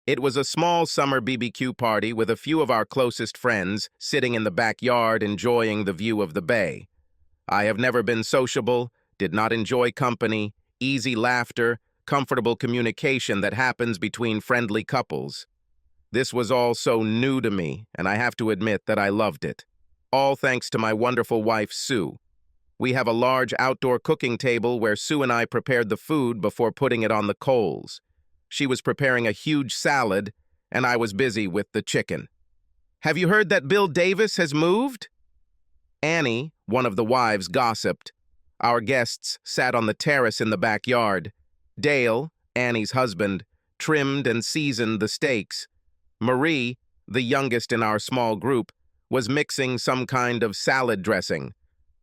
It was a small summer BBQ party with a few of our closest friends sitting in the backyard enjoying the view of the bay. I have never been sociable, did not enjoy company, easy laughter, comfortable communication that happens between friendly couples. This was all so new to me, and I have to admit that I loved it. All thanks to my wonderful wife, Sue. We have a large outdoor cooking table where Sue and I prepared the food before putting it on the coals. She was preparing a huge salad, and I was busy with the chicken. "Have you heard that Bill Davis has moved?" Annie, one of the wives, gossiped. Our guests sat on the terrace in the backyard. Dale, Annie's husband, trimmed and seasoned the steaks. Marie, the youngest in our small group, was mixing some kind of salad dressing.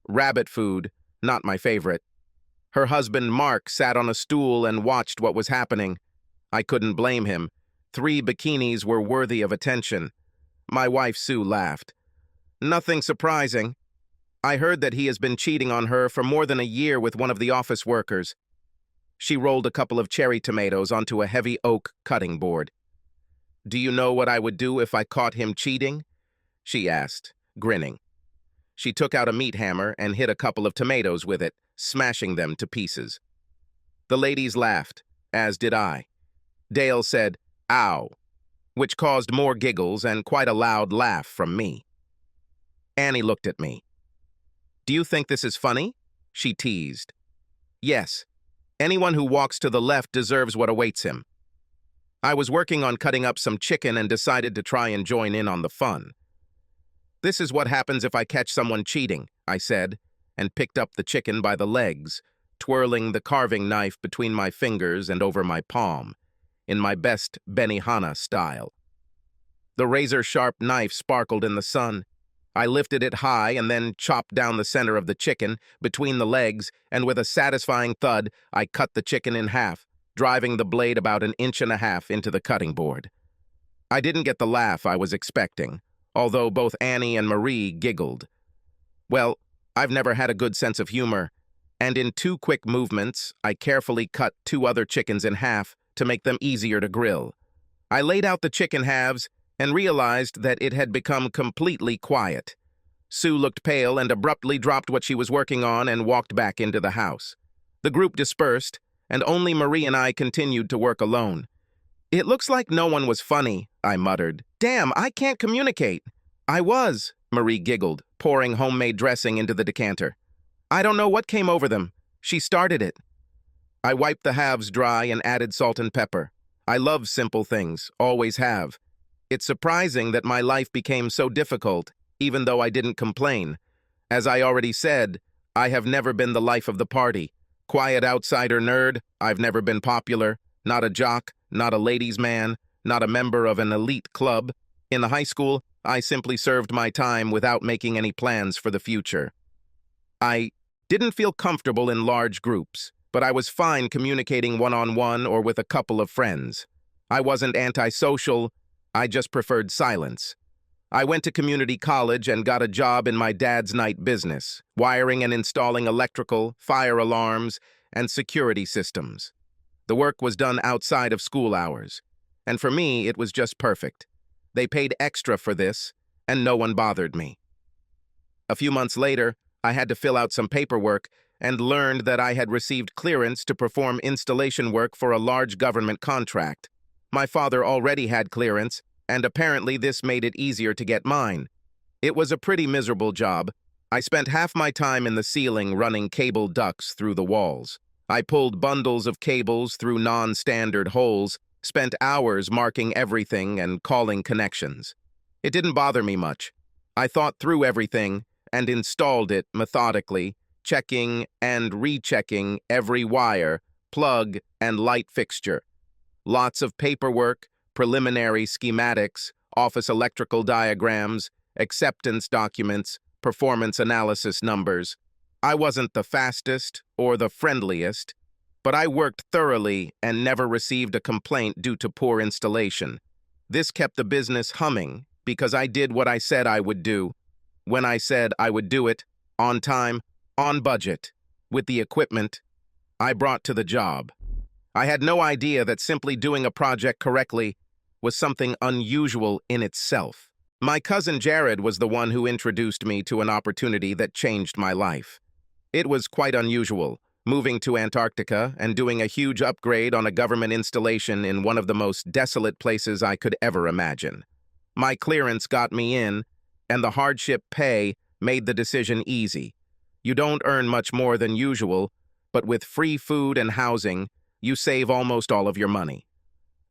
Rabbit food, not my favorite. Her husband, Mark, sat on a stool and watched what was happening. I couldn't blame him. 3 bikinis were worthy of attention. My wife, Sue, laughed. "Nothing surprising. I heard that he has been cheating on her for more than a year with one of the office workers." She rolled a couple of cherry tomatoes onto a heavy oak cutting board. "Do you know what I would do if I caught him cheating?" she asked, grinning. She took out a meat hammer and hit a couple of tomatoes with it, smashing them to pieces. The ladies laughed, as did I. Dale said, "Ow," which caused more giggles and quite a loud laugh from me. Annie looked at me. "Do you think this is funny?" she teased. "Yes. Anyone who walks to the left deserves what awaits him." I was working on cutting up some chicken and decided to try and join in on the fun. "This is what happens if I catch someone cheating," I said, and picked up the chicken by the legs, twirling the carving knife between my fingers and over my palm, in my best Benihana style. The razor-sharp knife sparkled in the sun. I lifted it high and then chopped down the center of the chicken, between the legs, and with a satisfying thud, I cut the chicken in half, driving the blade about 1.5 inches into the cutting board. I didn't get the laugh I was expecting, although both Annie and Marie giggled. Well, I've never had a good sense of humor, and in 2 quick movements, I carefully cut 2 other chickens in half to make them easier to grill. I laid out the chicken halves and realized that it had become completely quiet. Sue looked pale and abruptly dropped what she was working on and walked back into the house. The group dispersed, and only Marie and I continued to work alone. "It looks like no one was funny," I muttered. "Damn, I can't communicate." "I was," Marie giggled, pouring homemade dressing into the decanter. "I don't know what came over them. She started it." I wiped the halves dry and added salt and pepper. I love simple things, always have. It's surprising that my life became so difficult, even though I didn't complain. As I already said, I have never been the life of the party. Quiet outsider nerd, I've never been popular, not a jock, not a ladies' man, not a member of an elite club. In the high school, I simply served my time without making any plans for the future. I didn't feel comfortable in large groups, but I was fine communicating one-on-one or with a couple of friends. I wasn't antisocial, I just preferred silence. I went to community college and got a job in my dad's night business, wiring and installing electrical, fire alarms, and security systems. The work was done outside of school hours, and for me, it was just perfect. They paid extra for this, and no one bothered me. A few months later, I had to fill out some paperwork and learned that I had received clearance to perform installation work for a large government contract. My father already had clearance, and apparently this made it easier to get mine. It was a pretty miserable job. I spent half my time in the ceiling running cable ducts through the walls. I pulled bundles of cables through non-standard holes, spent hours marking everything and calling connections. It didn't bother me much. I thought through everything and installed it methodically, checking and rechecking every wire, plug, and light fixture. Lots of paperwork, preliminary schematics, office electrical diagrams, acceptance documents, performance analysis numbers. I wasn't the fastest or the friendliest, but I worked thoroughly and never received a complaint due to poor installation. This kept the business humming because I did what I said I would do, when I said I would do it, on time, on budget, with the equipment I brought to the job. I had no idea that simply doing a project correctly was something unusual in itself. My cousin Jared was the one who introduced me to an opportunity that changed my life. It was quite unusual, moving to Antarctica and doing a huge upgrade on a government installation in one of the most desolate places I could ever imagine. My clearance got me in, and the hardship pay made the decision easy. You don't earn much more than usual, but with free food and housing, you save almost all of your money.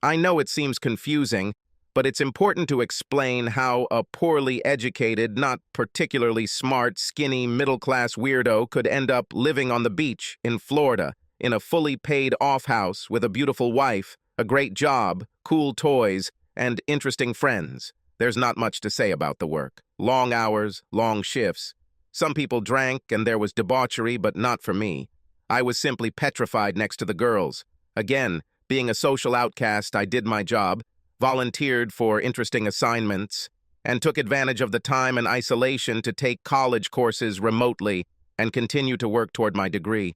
I know it seems confusing, but it's important to explain how a poorly educated, not particularly smart, skinny, middle-class weirdo could end up living on the beach in Florida in a fully paid-off house with a beautiful wife, a great job, cool toys, and interesting friends. There's not much to say about the work. Long hours, long shifts. Some people drank and there was debauchery, but not for me. I was simply petrified next to the girls. Again, being a social outcast, I did my job, volunteered for interesting assignments, and took advantage of the time and isolation to take college courses remotely and continue to work toward my degree.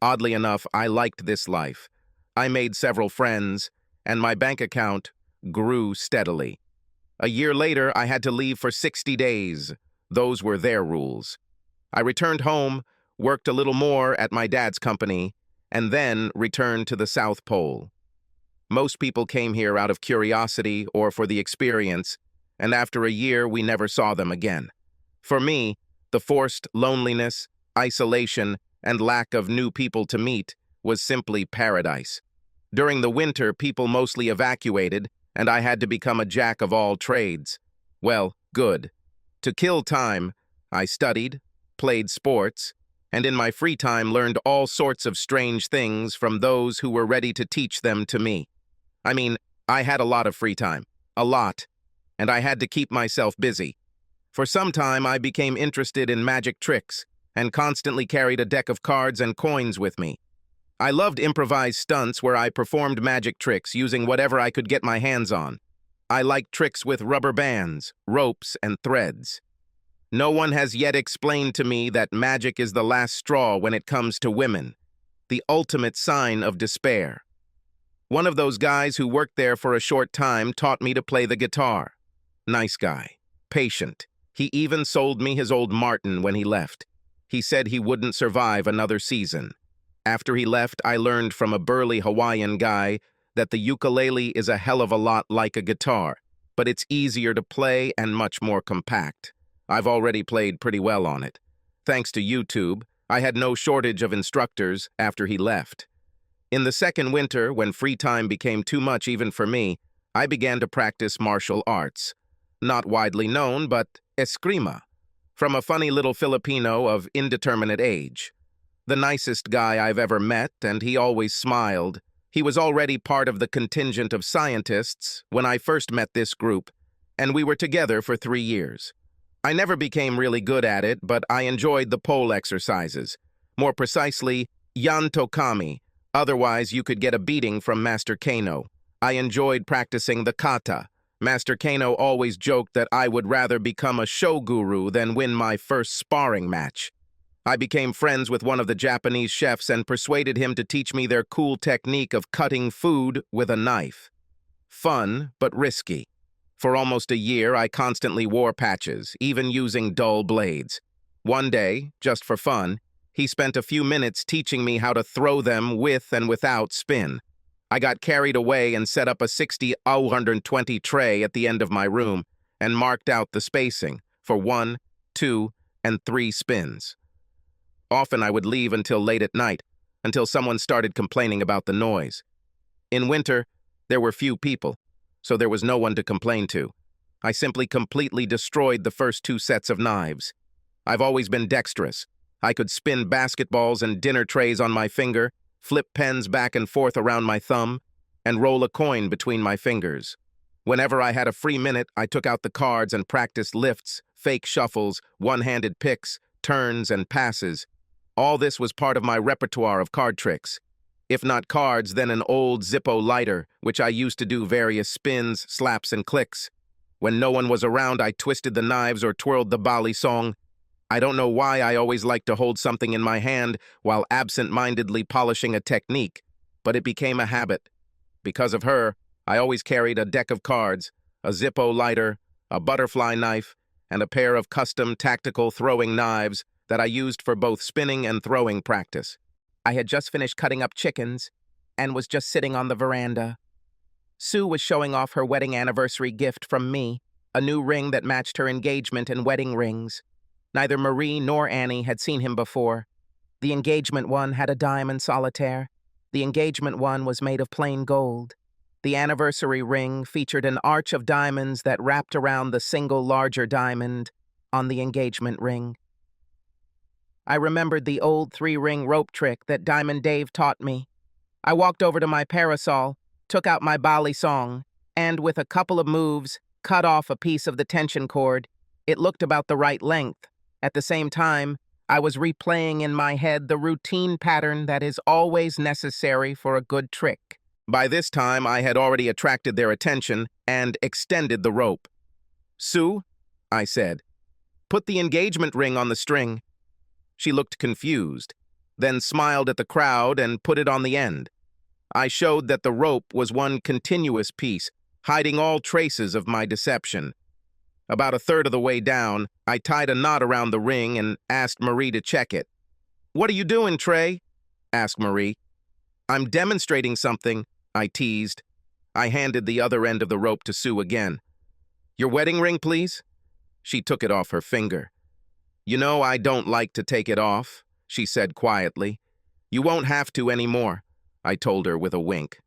Oddly enough, I liked this life. I made several friends, and my bank account grew steadily. A year later, I had to leave for 60 days. Those were their rules. I returned home, worked a little more at my dad's company, and then returned to the South Pole. Most people came here out of curiosity or for the experience, and after a year, we never saw them again. For me, the forced loneliness, isolation, and lack of new people to meet was simply paradise. During the winter, people mostly evacuated, and I had to become a jack of all trades. Well, good. To kill time, I studied, played sports, and in my free time learned all sorts of strange things from those who were ready to teach them to me. I mean, I had a lot of free time. A lot. And I had to keep myself busy. For some time, I became interested in magic tricks and constantly carried a deck of cards and coins with me. I loved improvised stunts where I performed magic tricks using whatever I could get my hands on. I liked tricks with rubber bands, ropes, and threads. No one has yet explained to me that magic is the last straw when it comes to women, the ultimate sign of despair. One of those guys who worked there for a short time taught me to play the guitar. Nice guy. Patient. He even sold me his old Martin when he left. He said he wouldn't survive another season. After he left, I learned from a burly Hawaiian guy that the ukulele is a hell of a lot like a guitar, but it's easier to play and much more compact. I've already played pretty well on it. Thanks to YouTube, I had no shortage of instructors after he left. In the second winter, when free time became too much even for me, I began to practice martial arts. Not widely known, but eskrima, from a funny little Filipino of indeterminate age. The nicest guy I've ever met, and he always smiled. He was already part of the contingent of scientists when I first met this group, and we were together for 3 years. I never became really good at it, but I enjoyed the pole exercises. More precisely, Yantokami. Otherwise, you could get a beating from Master Kano. I enjoyed practicing the kata. Master Kano always joked that I would rather become a shoguru than win my first sparring match. I became friends with one of the Japanese chefs and persuaded him to teach me their cool technique of cutting food with a knife. Fun, but risky. For almost a year, I constantly wore patches, even using dull blades. One day, just for fun, he spent a few minutes teaching me how to throw them with and without spin. I got carried away and set up a 60-120 tray at the end of my room and marked out the spacing for 1, 2, and 3 spins. Often I would leave until late at night, until someone started complaining about the noise. In winter, there were few people, so there was no one to complain to. I simply completely destroyed the first 2 sets of knives. I've always been dexterous. I could spin basketballs and dinner trays on my finger, flip pens back and forth around my thumb, and roll a coin between my fingers. Whenever I had a free minute, I took out the cards and practiced lifts, fake shuffles, one-handed picks, turns, and passes. All this was part of my repertoire of card tricks. If not cards, then an old Zippo lighter, which I used to do various spins, slaps, and clicks. When no one was around, I twisted the knives or twirled the bali song. I don't know why I always liked to hold something in my hand while absent-mindedly polishing a technique, but it became a habit. Because of her, I always carried a deck of cards, a Zippo lighter, a butterfly knife, and a pair of custom tactical throwing knives that I used for both spinning and throwing practice. I had just finished cutting up chickens and was just sitting on the veranda. Sue was showing off her wedding anniversary gift from me, a new ring that matched her engagement and wedding rings. Neither Marie nor Annie had seen him before. The engagement one had a diamond solitaire. The engagement one was made of plain gold. The anniversary ring featured an arch of diamonds that wrapped around the single larger diamond on the engagement ring. I remembered the old 3-ring rope trick that Diamond Dave taught me. I walked over to my parasol, took out my bali song, and with a couple of moves, cut off a piece of the tension cord. It looked about the right length. At the same time, I was replaying in my head the routine pattern that is always necessary for a good trick. By this time, I had already attracted their attention and extended the rope. "Sue," I said, "put the engagement ring on the string." She looked confused, then smiled at the crowd and put it on the end. I showed that the rope was one continuous piece, hiding all traces of my deception. About a third of the way down, I tied a knot around the ring and asked Marie to check it. "What are you doing, Trey?" asked Marie. "I'm demonstrating something," I teased. I handed the other end of the rope to Sue again. "Your wedding ring, please?" She took it off her finger. "You know I don't like to take it off," she said quietly. "You won't have to anymore," I told her with a wink.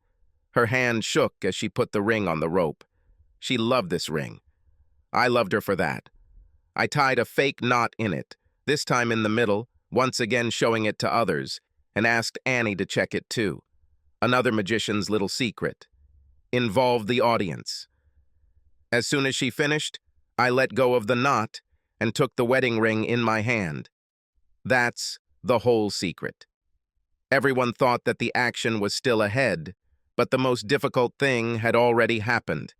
Her hand shook as she put the ring on the rope. She loved this ring. I loved her for that. I tied a fake knot in it, this time in the middle, once again showing it to others, and asked Annie to check it too. Another magician's little secret. Involved the audience. As soon as she finished, I let go of the knot and took the wedding ring in my hand. That's the whole secret. Everyone thought that the action was still ahead, but the most difficult thing had already happened,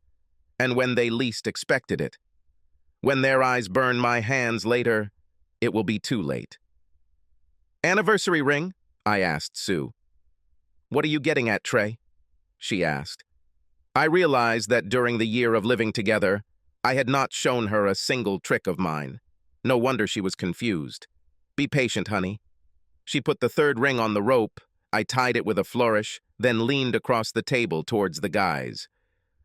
and when they least expected it. When their eyes burn my hands later, it will be too late. "Anniversary ring?" I asked Sue. "What are you getting at, Trey?" she asked. I realized that during the year of living together, I had not shown her a single trick of mine. No wonder she was confused. "Be patient, honey." She put the third ring on the rope. I tied it with a flourish, then leaned across the table towards the guys.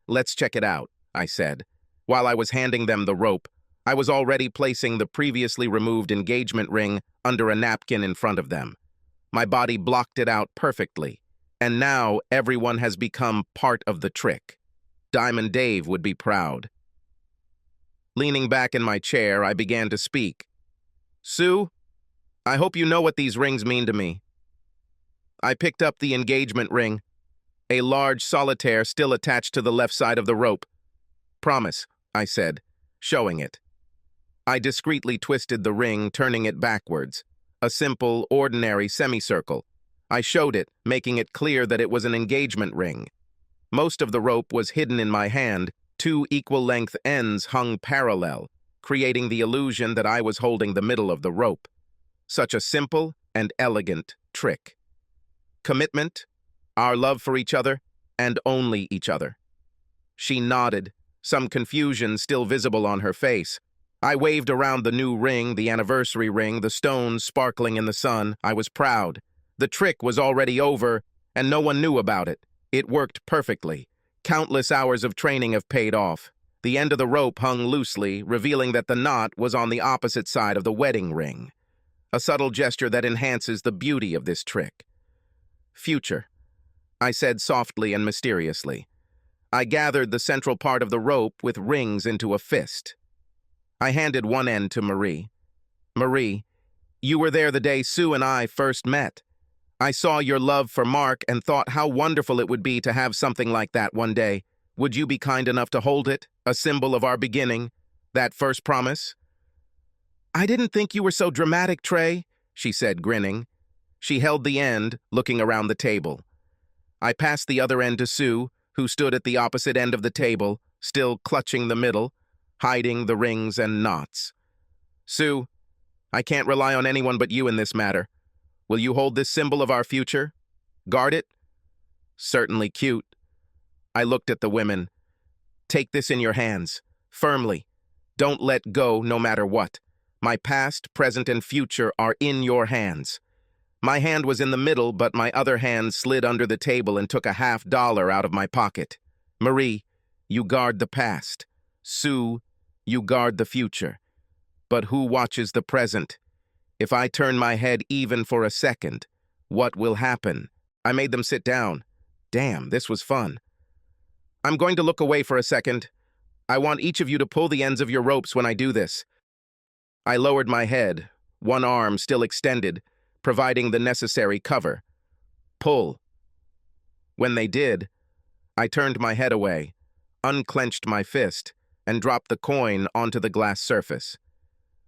"Let's check it out," I said. While I was handing them the rope, I was already placing the previously removed engagement ring under a napkin in front of them. My body blocked it out perfectly, and now everyone has become part of the trick. Diamond Dave would be proud. Leaning back in my chair, I began to speak. "Sue, I hope you know what these rings mean to me." I picked up the engagement ring, a large solitaire still attached to the left side of the rope. "Promise," I said, showing it. I discreetly twisted the ring, turning it backwards. A simple, ordinary semicircle. I showed it, making it clear that it was an engagement ring. Most of the rope was hidden in my hand. 2 equal-length ends hung parallel, creating the illusion that I was holding the middle of the rope. Such a simple and elegant trick. Commitment, our love for each other, and only each other. She nodded, some confusion still visible on her face. I waved around the new ring, the anniversary ring, the stones sparkling in the sun. I was proud. The trick was already over, and no one knew about it. It worked perfectly. Countless hours of training have paid off. The end of the rope hung loosely, revealing that the knot was on the opposite side of the wedding ring. A subtle gesture that enhances the beauty of this trick. "Future," I said softly and mysteriously. I gathered the central part of the rope with rings into a fist. I handed one end to Marie. "Marie, you were there the day Sue and I first met. I saw your love for Mark and thought how wonderful it would be to have something like that one day. Would you be kind enough to hold it, a symbol of our beginning, that first promise?" "I didn't think you were so dramatic, Trey," she said, grinning. She held the end, looking around the table. I passed the other end to Sue, who stood at the opposite end of the table, still clutching the middle, hiding the rings and knots. "Sue, I can't rely on anyone but you in this matter. Will you hold this symbol of our future? Guard it?" "Certainly, cute." I looked at the women. Take this in your hands, firmly. Don't let go no matter what. My past, present, and future are in your hands. My hand was in the middle, but my other hand slid under the table and took a $50 out of my pocket. Marie, you guard the past. Sue, you guard the future. But who watches the present? If I turn my head even for a second, what will happen? I made them sit down. Damn, this was fun. I'm going to look away for a second. I want each of you to pull the ends of your ropes when I do this. I lowered my head, one arm still extended, providing the necessary cover. Pull. When they did, I turned my head away, unclenched my fist, and dropped the coin onto the glass surface.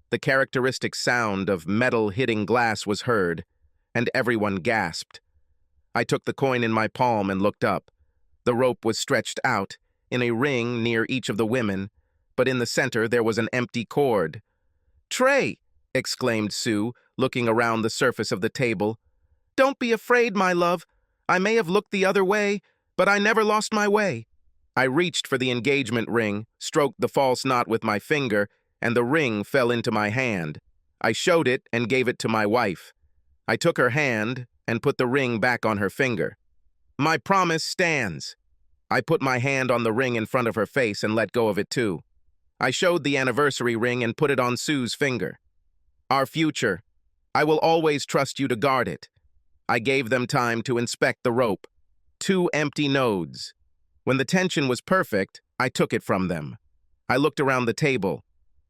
The characteristic sound of metal hitting glass was heard, and everyone gasped. I took the coin in my palm and looked up. The rope was stretched out, in a ring near each of the women, but in the center there was an empty cord. "Trey!" exclaimed Sue, looking around the surface of the table. "Don't be afraid, my love. I may have looked the other way, but I never lost my way." I reached for the engagement ring, stroked the false knot with my finger, and the ring fell into my hand. I showed it and gave it to my wife. I took her hand and put the ring back on her finger. "My promise stands." I put my hand on the ring in front of her face and let go of it too. I showed the anniversary ring and put it on Sue's finger. "Our future. I will always trust you to guard it." I gave them time to inspect the rope. 2 empty nodes. When the tension was perfect, I took it from them. I looked around the table.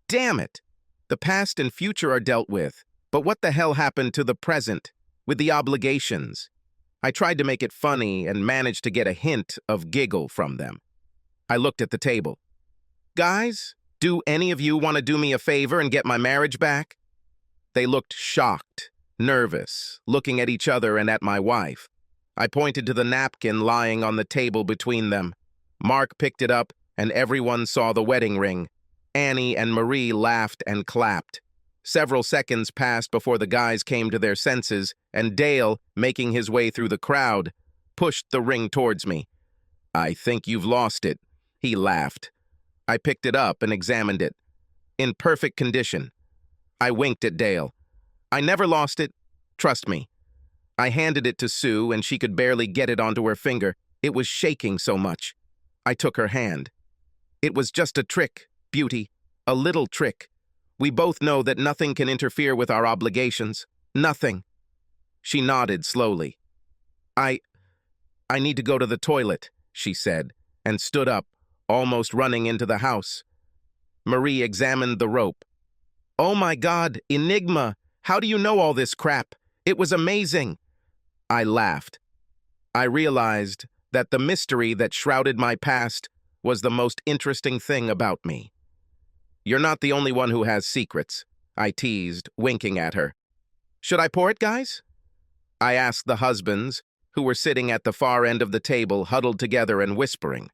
Damn it! The past and future are dealt with, but what the hell happened to the present, with the obligations? I tried to make it funny and managed to get a hint of giggle from them. I looked at the table. "Guys, do any of you want to do me a favor and get my marriage back?" They looked shocked, nervous, looking at each other and at my wife. I pointed to the napkin lying on the table between them. Mark picked it up, and everyone saw the wedding ring. Annie and Marie laughed and clapped. Several seconds passed before the guys came to their senses, and Dale, making his way through the crowd, pushed the ring towards me. "I think you've lost it," he laughed. I picked it up and examined it. In perfect condition. I winked at Dale. "I never lost it. Trust me." I handed it to Sue, and she could barely get it onto her finger. It was shaking so much. I took her hand. "It was just a trick, Beauty. A little trick. We both know that nothing can interfere with our obligations. Nothing." She nodded slowly. I need to go to the toilet," she said, and stood up, almost running into the house. Marie examined the rope. "Oh my God, Enigma! How do you know all this crap? It was amazing!" I laughed. I realized that the mystery that shrouded my past was the most interesting thing about me. "You're not the only one who has secrets," I teased, winking at her. "Should I pour it, guys?" I asked the husbands, who were sitting at the far end of the table, huddled together and whispering.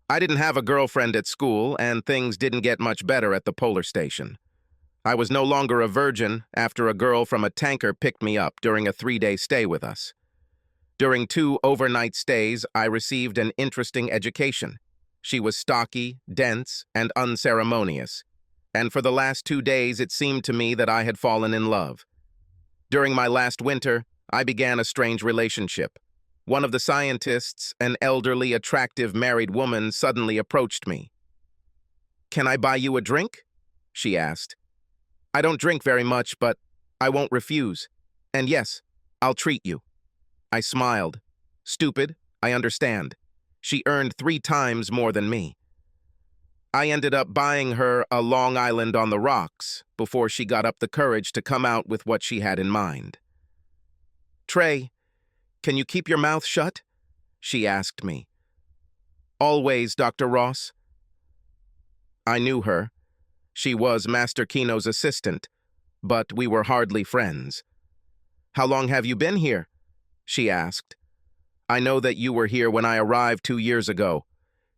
I didn't have a girlfriend at school, and things didn't get much better at the polar station. I was no longer a virgin after a girl from a tanker picked me up during a 3-day stay with us. During 2 overnight stays, I received an interesting education. She was stocky, dense, and unceremonious, and for the last 2 days it seemed to me that I had fallen in love. During my last winter, I began a strange relationship. One of the scientists, an elderly, attractive married woman, suddenly approached me. "Can I buy you a drink?" she asked. "I don't drink very much, but I won't refuse. And yes, I'll treat you." I smiled. Stupid, I understand. She earned 3 times more than me. I ended up buying her a Long Island on the rocks before she got up the courage to come out with what she had in mind. "Trey, can you keep your mouth shut?" she asked me. "Always, Dr. Ross." I knew her. She was Master Kino's assistant, but we were hardly friends. "How long have you been here?" she asked. "I know that you were here when I arrived 2 years ago.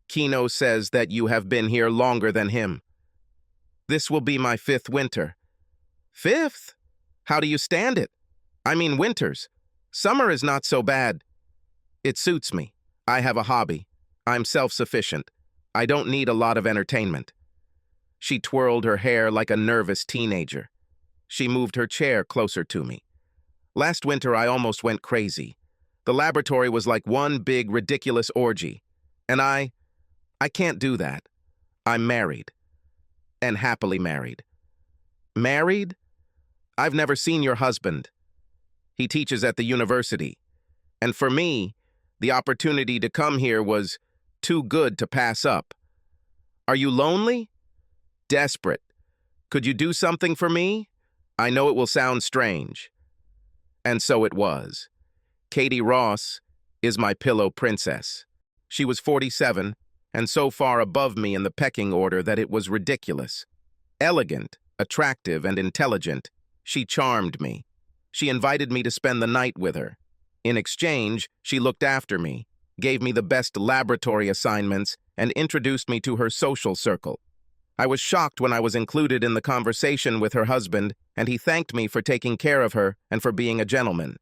Kino says that you have been here longer than him." "This will be my 5th winter." "5th? How do you stand it? I mean winters. Summer is not so bad." "It suits me. I have a hobby. I'm self-sufficient. I don't need a lot of entertainment." She twirled her hair like a nervous teenager. She moved her chair closer to me. "Last winter, I almost went crazy. The laboratory was like one big, ridiculous orgy. And I can't do that. I'm married. And happily married." "Married? I've never seen your husband. He teaches at the university. And for me, the opportunity to come here was too good to pass up. Are you lonely? Desperate? Could you do something for me? I know it will sound strange." And so it was. Katie Ross is my pillow princess. She was 47, and so far above me in the pecking order that it was ridiculous. Elegant, attractive, and intelligent, she charmed me. She invited me to spend the night with her. In exchange, she looked after me, gave me the best laboratory assignments, and introduced me to her social circle. I was shocked when I was included in the conversation with her husband, and he thanked me for taking care of her and for being a gentleman.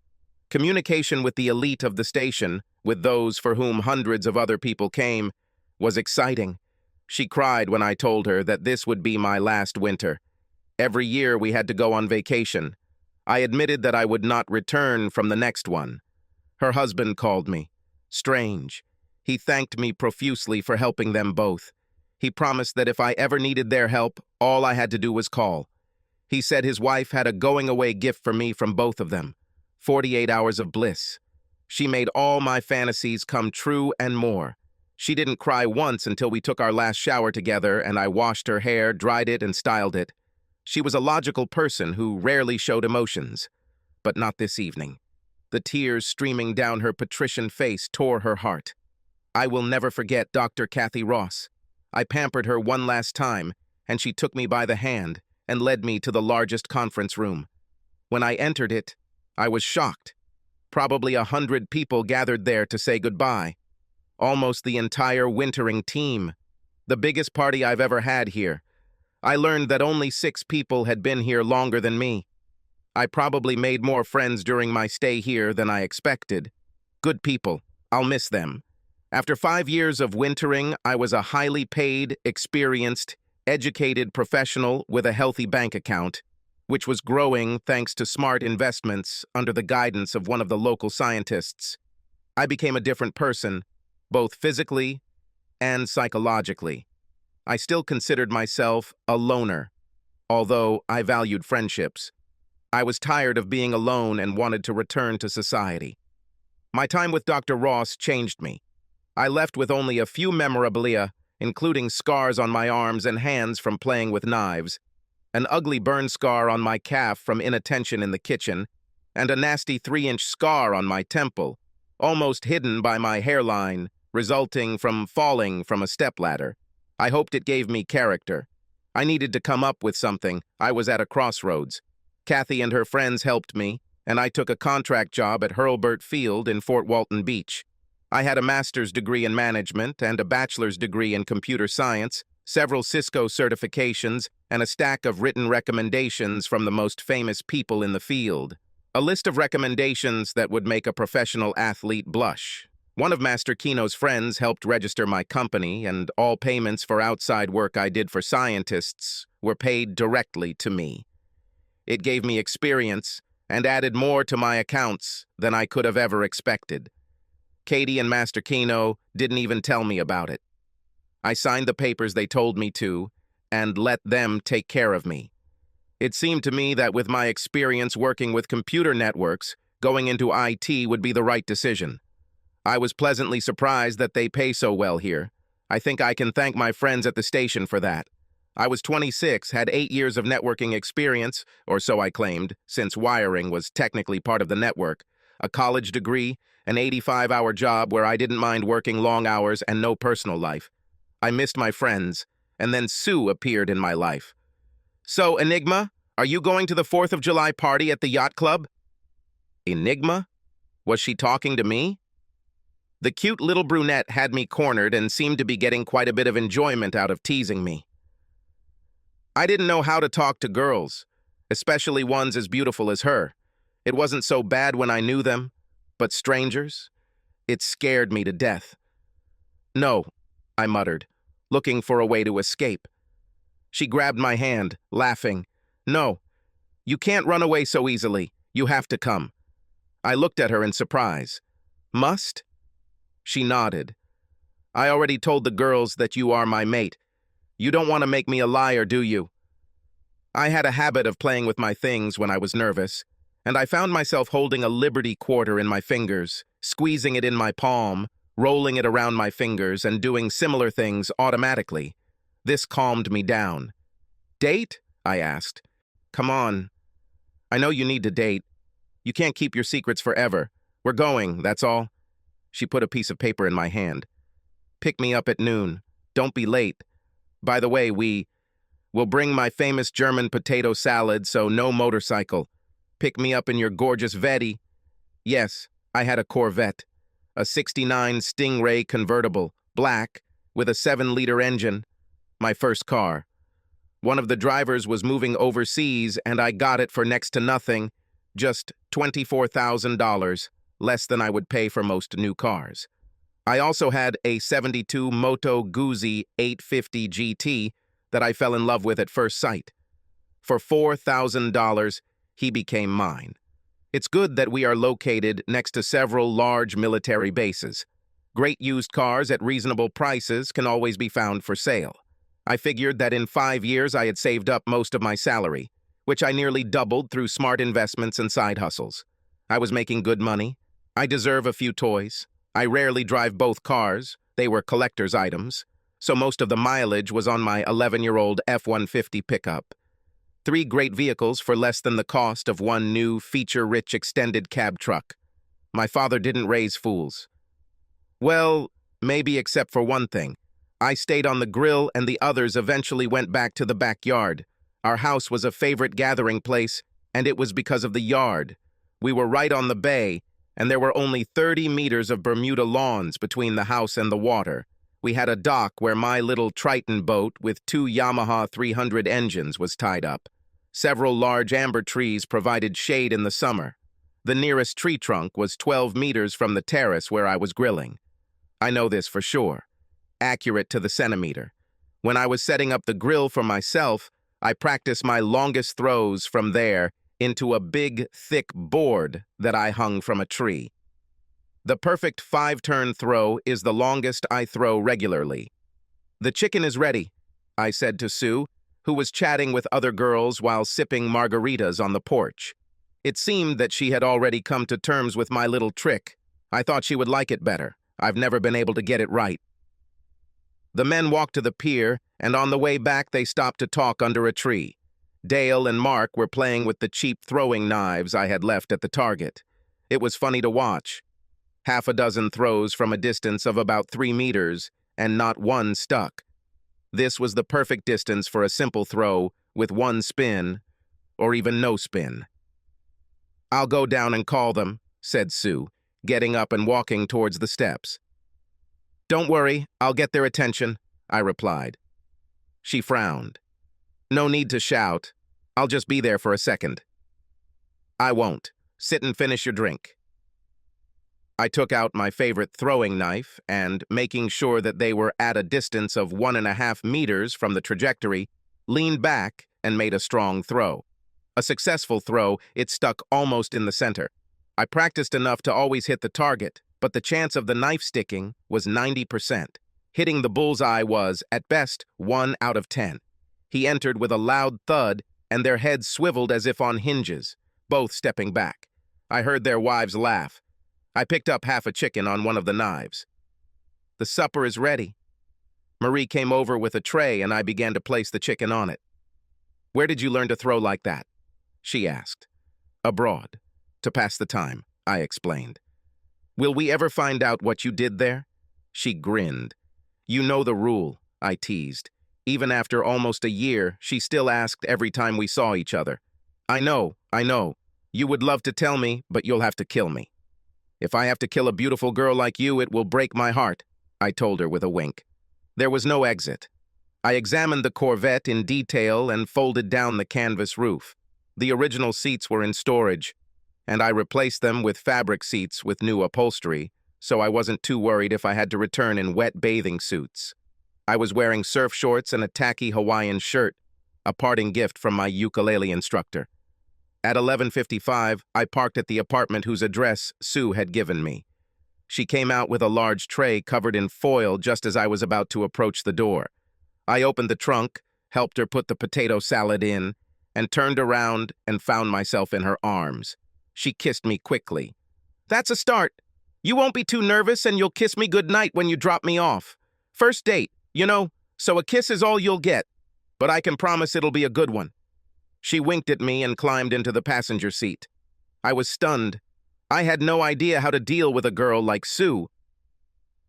Communication with the elite of the station, with those for whom hundreds of other people came, was exciting. She cried when I told her that this would be my last winter. Every year we had to go on vacation. I admitted that I would not return from the next one. Her husband called me. Strange. He thanked me profusely for helping them both. He promised that if I ever needed their help, all I had to do was call. He said his wife had a going-away gift for me from both of them. 48 hours of bliss. She made all my fantasies come true and more. She didn't cry once until we took our last shower together and I washed her hair, dried it, and styled it. She was a logical person who rarely showed emotions. But not this evening. The tears streaming down her patrician face tore her heart. I will never forget Dr. Kathy Ross. I pampered her one last time, and she took me by the hand and led me to the largest conference room. When I entered it, I was shocked. Probably 100 people gathered there to say goodbye. Almost the entire wintering team. The biggest party I've ever had here. I learned that only 6 people had been here longer than me. I probably made more friends during my stay here than I expected. Good people. I'll miss them. After 5 years of wintering, I was a highly paid, experienced, educated professional with a healthy bank account, which was growing thanks to smart investments under the guidance of one of the local scientists. I became a different person, both physically and psychologically. I still considered myself a loner, although I valued friendships. I was tired of being alone and wanted to return to society. My time with Dr. Ross changed me. I left with only a few memorabilia, including scars on my arms and hands from playing with knives, an ugly burn scar on my calf from inattention in the kitchen, and a nasty 3-inch scar on my temple, almost hidden by my hairline, resulting from falling from a stepladder. I hoped it gave me character. I needed to come up with something. I was at a crossroads. Kathy and her friends helped me, and I took a contract job at Hurlburt Field in Fort Walton Beach. I had a master's degree in management and a bachelor's degree in computer science, several Cisco certifications, and a stack of written recommendations from the most famous people in the field. A list of recommendations that would make a professional athlete blush. One of Master Kino's friends helped register my company, and all payments for outside work I did for scientists were paid directly to me. It gave me experience and added more to my accounts than I could have ever expected. Katie and Master Kino didn't even tell me about it. I signed the papers they told me to and let them take care of me. It seemed to me that with my experience working with computer networks, going into IT would be the right decision. I was pleasantly surprised that they pay so well here. I think I can thank my friends at the station for that. I was 26, had 8 years of networking experience, or so I claimed, since wiring was technically part of the network, a college degree, an 85-hour job where I didn't mind working long hours and no personal life. I missed my friends, and then Sue appeared in my life. "So, Enigma, are you going to the 4th of July party at the yacht club?" Enigma? Was she talking to me? The cute little brunette had me cornered and seemed to be getting quite a bit of enjoyment out of teasing me. I didn't know how to talk to girls, especially ones as beautiful as her. It wasn't so bad when I knew them, but strangers? It scared me to death. No, I muttered, looking for a way to escape. She grabbed my hand, laughing. No, you can't run away so easily. You have to come. I looked at her in surprise. Must? She nodded. I already told the girls that you are my mate. You don't want to make me a liar, do you? I had a habit of playing with my things when I was nervous, and I found myself holding a Liberty quarter in my fingers, squeezing it in my palm, rolling it around my fingers, and doing similar things automatically. This calmed me down. Date? I asked. Come on. I know you need to date. You can't keep your secrets forever. We're going, that's all. She put a piece of paper in my hand. Pick me up at noon. Don't be late. By the way, we'll bring my famous German potato salad, so no motorcycle. Pick me up in your gorgeous Vetti. Yes, I had a Corvette. A '69 Stingray convertible, black, with a 7-liter engine. My first car. One of the drivers was moving overseas, and I got it for next to nothing, just $24,000, less than I would pay for most new cars. I also had a '72 Moto Guzzi 850 GT that I fell in love with at first sight. For $4,000, he became mine. It's good that we are located next to several large military bases. Great used cars at reasonable prices can always be found for sale. I figured that in 5 years I had saved up most of my salary, which I nearly doubled through smart investments and side hustles. I was making good money. I deserve a few toys. I rarely drive both cars. They were collector's items, so most of the mileage was on my 11-year-old F-150 pickup. 3 great vehicles for less than the cost of one new, feature-rich extended cab truck. My father didn't raise fools. Well, maybe except for one thing. I stayed on the grill and the others eventually went back to the backyard. Our house was a favorite gathering place, and it was because of the yard. We were right on the bay, and there were only 30 meters of Bermuda lawns between the house and the water. We had a dock where my little Triton boat with 2 Yamaha 300 engines was tied up. Several large amber trees provided shade in the summer. The nearest tree trunk was 12 meters from the terrace where I was grilling. I know this for sure. Accurate to the centimeter. When I was setting up the grill for myself, I practiced my longest throws from there into a big, thick board that I hung from a tree. The perfect 5-turn throw is the longest I throw regularly. The chicken is ready, I said to Sue, who was chatting with other girls while sipping margaritas on the porch. It seemed that she had already come to terms with my little trick. I thought she would like it better. I've never been able to get it right. The men walked to the pier, and on the way back they stopped to talk under a tree. Dale and Mark were playing with the cheap throwing knives I had left at the target. It was funny to watch. Half a dozen throws from a distance of about 3 meters, and not one stuck. This was the perfect distance for a simple throw with one spin, or even no spin. I'll go down and call them, said Sue, getting up and walking towards the steps. Don't worry, I'll get their attention, I replied. She frowned. No need to shout. I'll just be there for a second. I won't. Sit and finish your drink. I took out my favorite throwing knife and, making sure that they were at a distance of 1.5 meters from the trajectory, leaned back and made a strong throw. A successful throw, it stuck almost in the center. I practiced enough to always hit the target, but the chance of the knife sticking was 90%. Hitting the bullseye was, at best, 1 out of 10. He entered with a loud thud, and their heads swiveled as if on hinges, both stepping back. I heard their wives laugh. I picked up half a chicken on one of the knives. The supper is ready. Marie came over with a tray, and I began to place the chicken on it. Where did you learn to throw like that? She asked. Abroad. To pass the time, I explained. Will we ever find out what you did there? She grinned. You know the rule, I teased. Even after almost a year, she still asked every time we saw each other. I know. You would love to tell me, but you'll have to kill me. If I have to kill a beautiful girl like you, it will break my heart, I told her with a wink. There was no exit. I examined the Corvette in detail and folded down the canvas roof. The original seats were in storage, and I replaced them with fabric seats with new upholstery, so I wasn't too worried if I had to return in wet bathing suits. I was wearing surf shorts and a tacky Hawaiian shirt, a parting gift from my ukulele instructor. At 11:55, I parked at the apartment whose address Sue had given me. She came out with a large tray covered in foil just as I was about to approach the door. I opened the trunk, helped her put the potato salad in, and turned around and found myself in her arms. She kissed me quickly. "That's a start. You won't be too nervous and you'll kiss me goodnight when you drop me off. First date, so a kiss is all you'll get, but I can promise it'll be a good one." She winked at me and climbed into the passenger seat. I was stunned. I had no idea how to deal with a girl like Sue.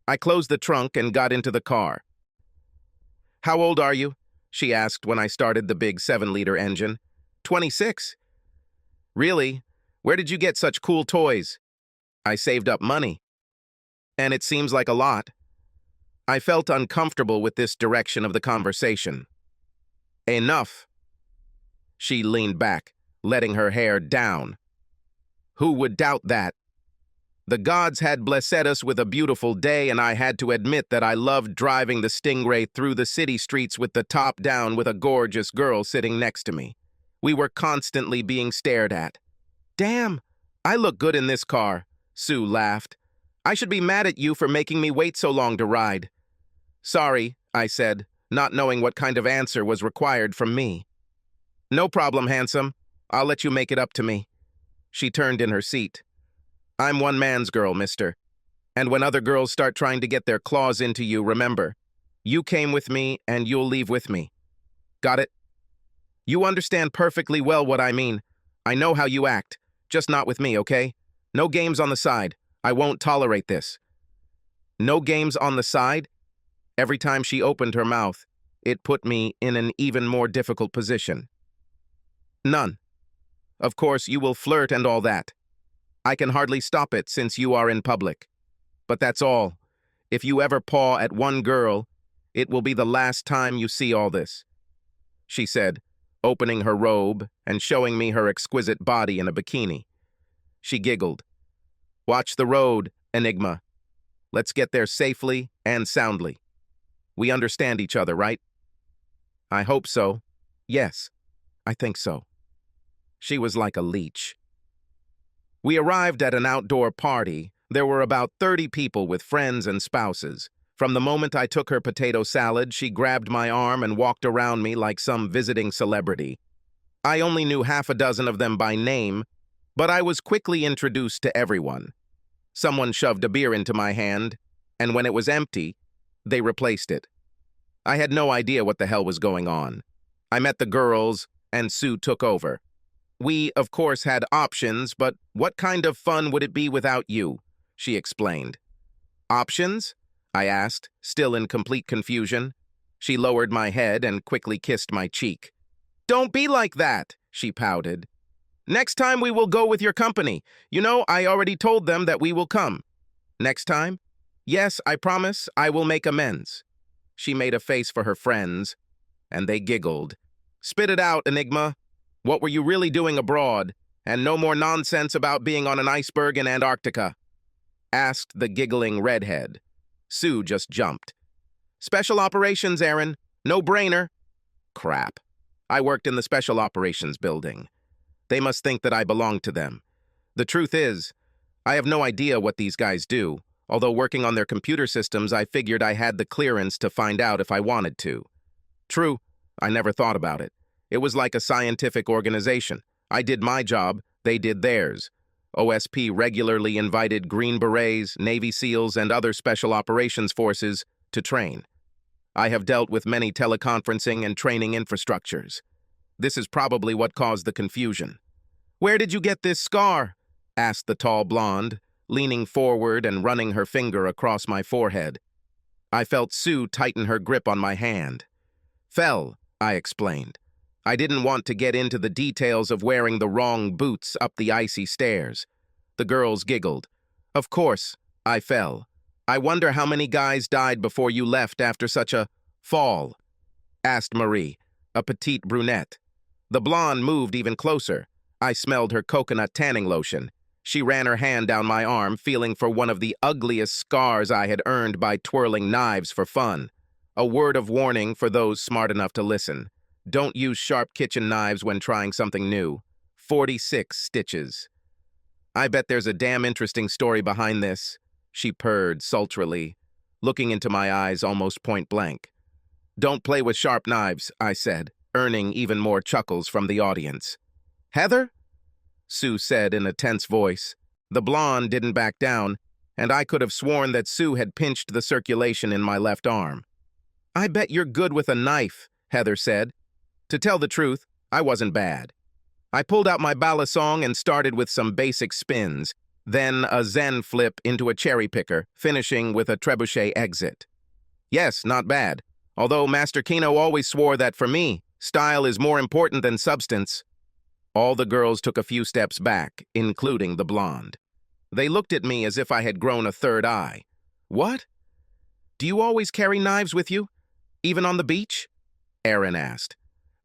I closed the trunk and got into the car. "How old are you?" she asked when I started the big 7-liter engine. 26. "Really? Where did you get such cool toys?" "I saved up money." "And it seems like a lot." I felt uncomfortable with this direction of the conversation. "Enough." She leaned back, letting her hair down. Who would doubt that? The gods had blessed us with a beautiful day, and I had to admit that I loved driving the Stingray through the city streets with the top down with a gorgeous girl sitting next to me. We were constantly being stared at. "Damn, I look good in this car," Sue laughed. "I should be mad at you for making me wait so long to ride." "Sorry," I said, not knowing what kind of answer was required from me. "No problem, handsome. I'll let you make it up to me." She turned in her seat. "I'm one man's girl, mister. And when other girls start trying to get their claws into you, remember, you came with me and you'll leave with me. Got it? You understand perfectly well what I mean. I know how you act, just not with me, okay? No games on the side. I won't tolerate this." No games on the side? Every time she opened her mouth, it put me in an even more difficult position. "None. Of course, you will flirt and all that. I can hardly stop it since you are in public. But that's all. If you ever paw at one girl, it will be the last time you see all this," she said, opening her robe and showing me her exquisite body in a bikini. She giggled. "Watch the road, Enigma. Let's get there safely and soundly. We understand each other, right?" "I hope so. Yes, I think so." She was like a leech. We arrived at an outdoor party. There were about 30 people with friends and spouses. From the moment I took her potato salad, she grabbed my arm and walked around me like some visiting celebrity. I only knew half a dozen of them by name, but I was quickly introduced to everyone. Someone shoved a beer into my hand, and when it was empty, they replaced it. I had no idea what the hell was going on. I met the girls, and Sue took over. "We, of course, had options, but what kind of fun would it be without you?" she explained. "Options?" I asked, still in complete confusion. She lowered my head and quickly kissed my cheek. "Don't be like that," she pouted. "Next time we will go with your company. I already told them that we will come." "Next time?" "Yes, I promise I will make amends." She made a face for her friends, and they giggled. "Spit it out, Enigma. What were you really doing abroad? And no more nonsense about being on an iceberg in Antarctica," asked the giggling redhead. Sue just jumped. "Special operations, Aaron. No brainer." Crap. I worked in the special operations building. They must think that I belong to them. The truth is, I have no idea what these guys do. Although working on their computer systems, I figured I had the clearance to find out if I wanted to. True, I never thought about it. It was like a scientific organization. I did my job, they did theirs. OSP regularly invited Green Berets, Navy SEALs, and other special operations forces to train. I have dealt with many teleconferencing and training infrastructures. This is probably what caused the confusion. "Where did you get this scar?" asked the tall blonde, leaning forward and running her finger across my forehead. I felt Sue tighten her grip on my hand. "Fell," I explained. I didn't want to get into the details of wearing the wrong boots up the icy stairs. The girls giggled. "Of course, I fell. I wonder how many guys died before you left after such a fall?" asked Marie, a petite brunette. The blonde moved even closer. I smelled her coconut tanning lotion. She ran her hand down my arm, feeling for one of the ugliest scars I had earned by twirling knives for fun. A word of warning for those smart enough to listen. Don't use sharp kitchen knives when trying something new. 46 stitches. I bet there's a damn interesting story behind this, she purred sultrily, looking into my eyes almost point blank. Don't play with sharp knives, I said, earning even more chuckles from the audience. Heather? Sue said in a tense voice. The blonde didn't back down, and I could have sworn that Sue had pinched the circulation in my left arm. I bet you're good with a knife, Heather said. To tell the truth, I wasn't bad. I pulled out my balisong and started with some basic spins, then a zen flip into a cherry picker, finishing with a trebuchet exit. Yes, not bad, although Master Kino always swore that for me, style is more important than substance. All the girls took a few steps back, including the blonde. They looked at me as if I had grown a third eye. What? Do you always carry knives with you? Even on the beach? Aaron asked.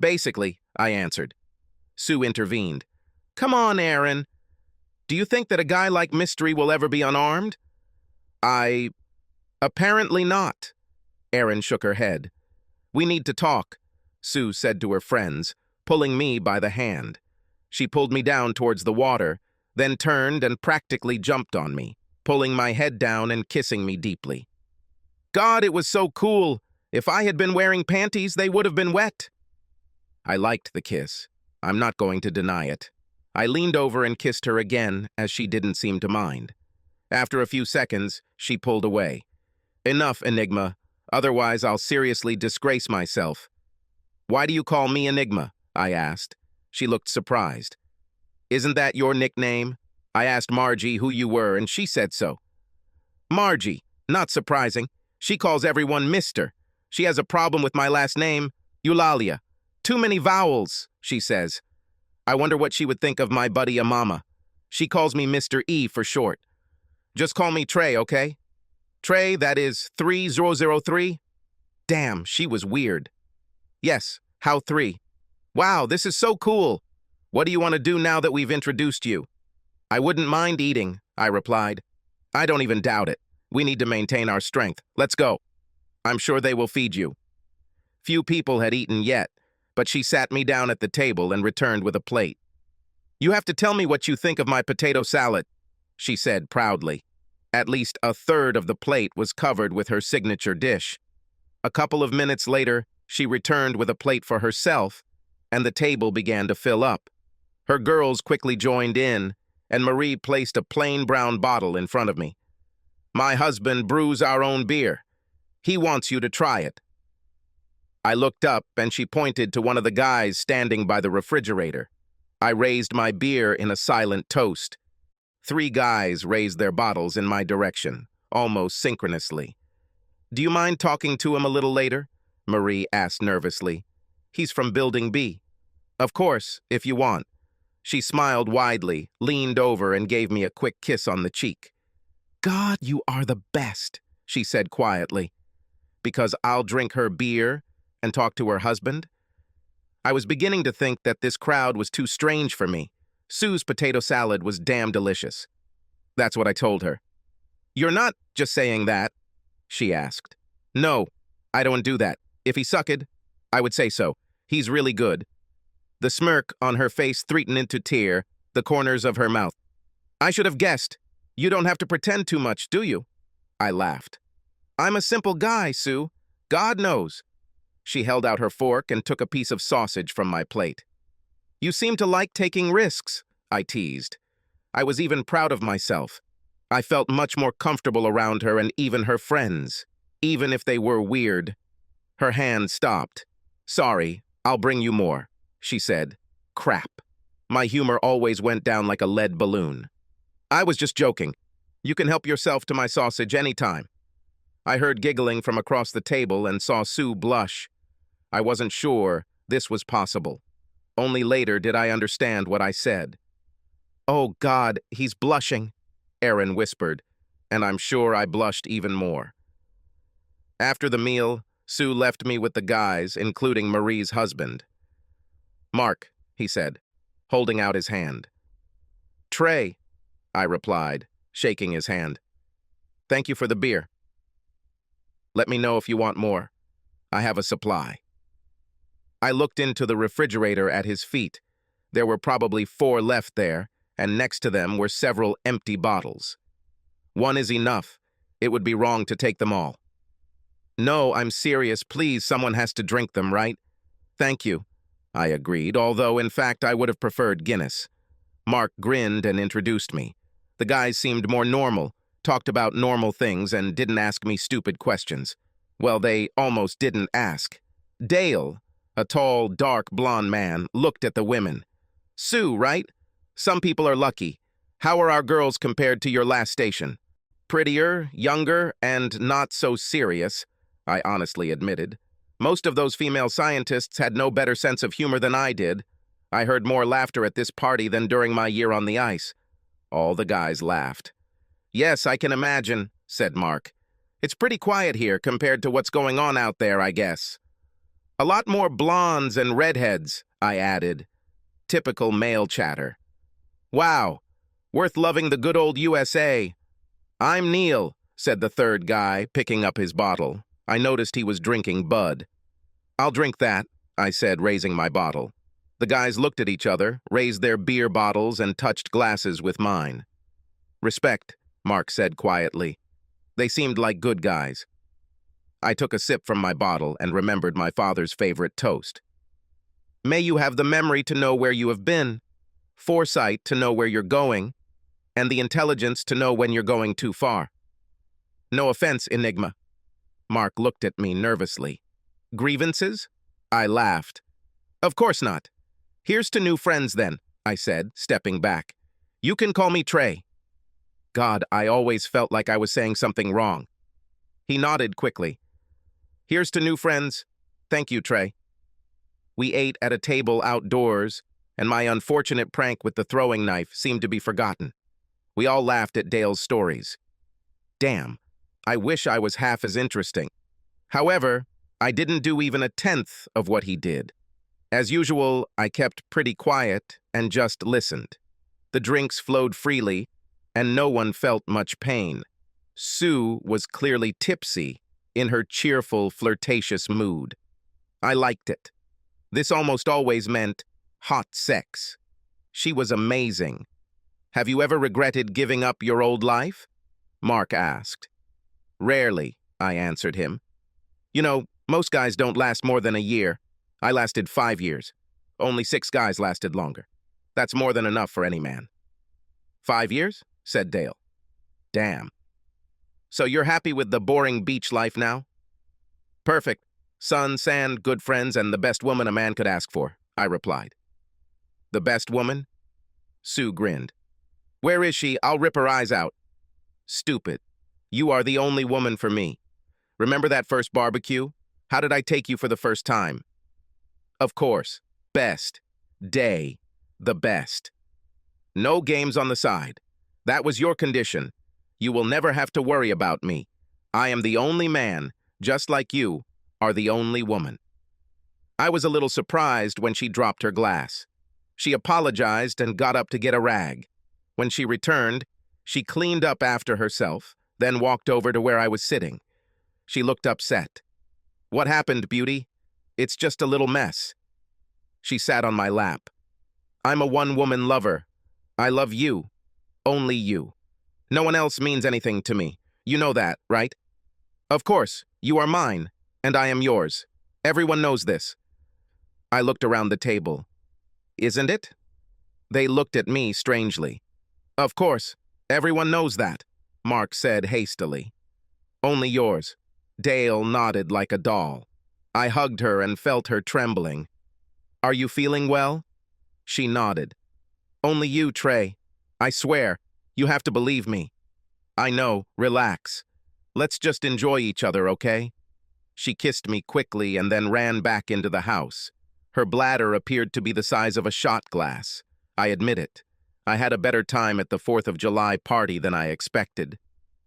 Basically, I answered. Sue intervened. Come on, Aaron. Do you think that a guy like Mystery will ever be unarmed? Apparently not. Aaron shook her head. We need to talk, Sue said to her friends, pulling me by the hand. She pulled me down towards the water, then turned and practically jumped on me, pulling my head down and kissing me deeply. God, it was so cool. If I had been wearing panties, they would have been wet. I liked the kiss. I'm not going to deny it. I leaned over and kissed her again, as she didn't seem to mind. After a few seconds, she pulled away. Enough, Enigma. Otherwise, I'll seriously disgrace myself. Why do you call me Enigma? I asked. She looked surprised. Isn't that your nickname? I asked Margie who you were, and she said so. Margie. Not surprising. She calls everyone Mr. She has a problem with my last name, Eulalia. Too many vowels, she says. I wonder what she would think of my buddy Amama. She calls me Mr. E for short. Just call me Trey, okay? Trey, that is 3003? Damn, she was weird. Yes, how 3? Wow, this is so cool. What do you want to do now that we've introduced you? I wouldn't mind eating, I replied. I don't even doubt it. We need to maintain our strength. Let's go. I'm sure they will feed you. Few people had eaten yet, but she sat me down at the table and returned with a plate. You have to tell me what you think of my potato salad, she said proudly. At least a third of the plate was covered with her signature dish. A couple of minutes later, she returned with a plate for herself, and the table began to fill up. Her girls quickly joined in, and Marie placed a plain brown bottle in front of me. My husband brews our own beer. He wants you to try it. I looked up, and she pointed to one of the guys standing by the refrigerator. I raised my beer in a silent toast. 3 guys raised their bottles in my direction, almost synchronously. Do you mind talking to him a little later? Marie asked nervously. He's from Building B. Of course, if you want. She smiled widely, leaned over, and gave me a quick kiss on the cheek. God, you are the best, she said quietly. Because I'll drink her beer and talk to her husband? I was beginning to think that this crowd was too strange for me. Sue's potato salad was damn delicious. That's what I told her. You're not just saying that, she asked. No, I don't do that. If he sucked, I would say so. He's really good. The smirk on her face threatened into tear, the corners of her mouth. I should have guessed. You don't have to pretend too much, do you? I laughed. I'm a simple guy, Sue. God knows. She held out her fork and took a piece of sausage from my plate. You seem to like taking risks, I teased. I was even proud of myself. I felt much more comfortable around her and even her friends, even if they were weird. Her hand stopped. Sorry, I'll bring you more, she said. Crap. My humor always went down like a lead balloon. I was just joking. You can help yourself to my sausage anytime. I heard giggling from across the table and saw Sue blush. I wasn't sure this was possible. Only later did I understand what I said. Oh God, he's blushing, Aaron whispered, and I'm sure I blushed even more. After the meal, Sue left me with the guys, including Marie's husband. Mark, he said, holding out his hand. Trey, I replied, shaking his hand. Thank you for the beer. Let me know if you want more. I have a supply. I looked into the refrigerator at his feet. There were probably 4 left there, and next to them were several empty bottles. One is enough. It would be wrong to take them all. No, I'm serious. Please, someone has to drink them, right? Thank you, I agreed, although in fact I would have preferred Guinness. Mark grinned and introduced me. The guys seemed more normal, talked about normal things, and didn't ask me stupid questions. Well, they almost didn't ask. Dale, a tall, dark, blonde man, looked at the women. Sue, right? Some people are lucky. How are our girls compared to your last station? Prettier, younger, and not so serious, I honestly admitted. Most of those female scientists had no better sense of humor than I did. I heard more laughter at this party than during my year on the ice. All the guys laughed. Yes, I can imagine, said Mark. It's pretty quiet here compared to what's going on out there, I guess. A lot more blondes and redheads, I added. Typical male chatter. Wow, worth loving the good old USA. I'm Neil, said the third guy, picking up his bottle. I noticed he was drinking Bud. I'll drink that, I said, raising my bottle. The guys looked at each other, raised their beer bottles, and touched glasses with mine. Respect, Mark said quietly. They seemed like good guys. I took a sip from my bottle and remembered my father's favorite toast. May you have the memory to know where you have been, foresight to know where you're going, and the intelligence to know when you're going too far. No offense, Enigma. Mark looked at me nervously. Grievances? I laughed. Of course not. Here's to new friends then, I said, stepping back. You can call me Trey. God, I always felt like I was saying something wrong. He nodded quickly. Here's to new friends. Thank you, Trey. We ate at a table outdoors, and my unfortunate prank with the throwing knife seemed to be forgotten. We all laughed at Dale's stories. Damn, I wish I was half as interesting. However, I didn't do even a tenth of what he did. As usual, I kept pretty quiet and just listened. The drinks flowed freely, and no one felt much pain. Sue was clearly tipsy, in her cheerful, flirtatious mood. I liked it. This almost always meant hot sex. She was amazing. Have you ever regretted giving up your old life? Mark asked. Rarely, I answered him. You know, most guys don't last more than a year. I lasted 5 years. Only 6 guys lasted longer. That's more than enough for any man. 5 years? Said Dale. Damn. So you're happy with the boring beach life now? Perfect. Sun, sand, good friends, and the best woman a man could ask for, I replied. The best woman? Sue grinned. Where is she? I'll rip her eyes out. Stupid. You are the only woman for me. Remember that first barbecue? How did I take you for the first time? Of course. Best. Day. The best. No games on the side. That was your condition. You will never have to worry about me. I am the only man, just like you are the only woman. I was a little surprised when she dropped her glass. She apologized and got up to get a rag. When she returned, she cleaned up after herself, then walked over to where I was sitting. She looked upset. What happened, beauty? It's just a little mess. She sat on my lap. I'm a one-woman lover. I love you. Only you. No one else means anything to me. You know that, right? Of course, you are mine, and I am yours. Everyone knows this. I looked around the table. Isn't it? They looked at me strangely. Of course, everyone knows that, Mark said hastily. Only yours. Dale nodded like a doll. I hugged her and felt her trembling. Are you feeling well? She nodded. Only you, Trey. I swear, you have to believe me. I know, relax. Let's just enjoy each other, okay? She kissed me quickly and then ran back into the house. Her bladder appeared to be the size of a shot glass. I admit it. I had a better time at the 4th of July party than I expected.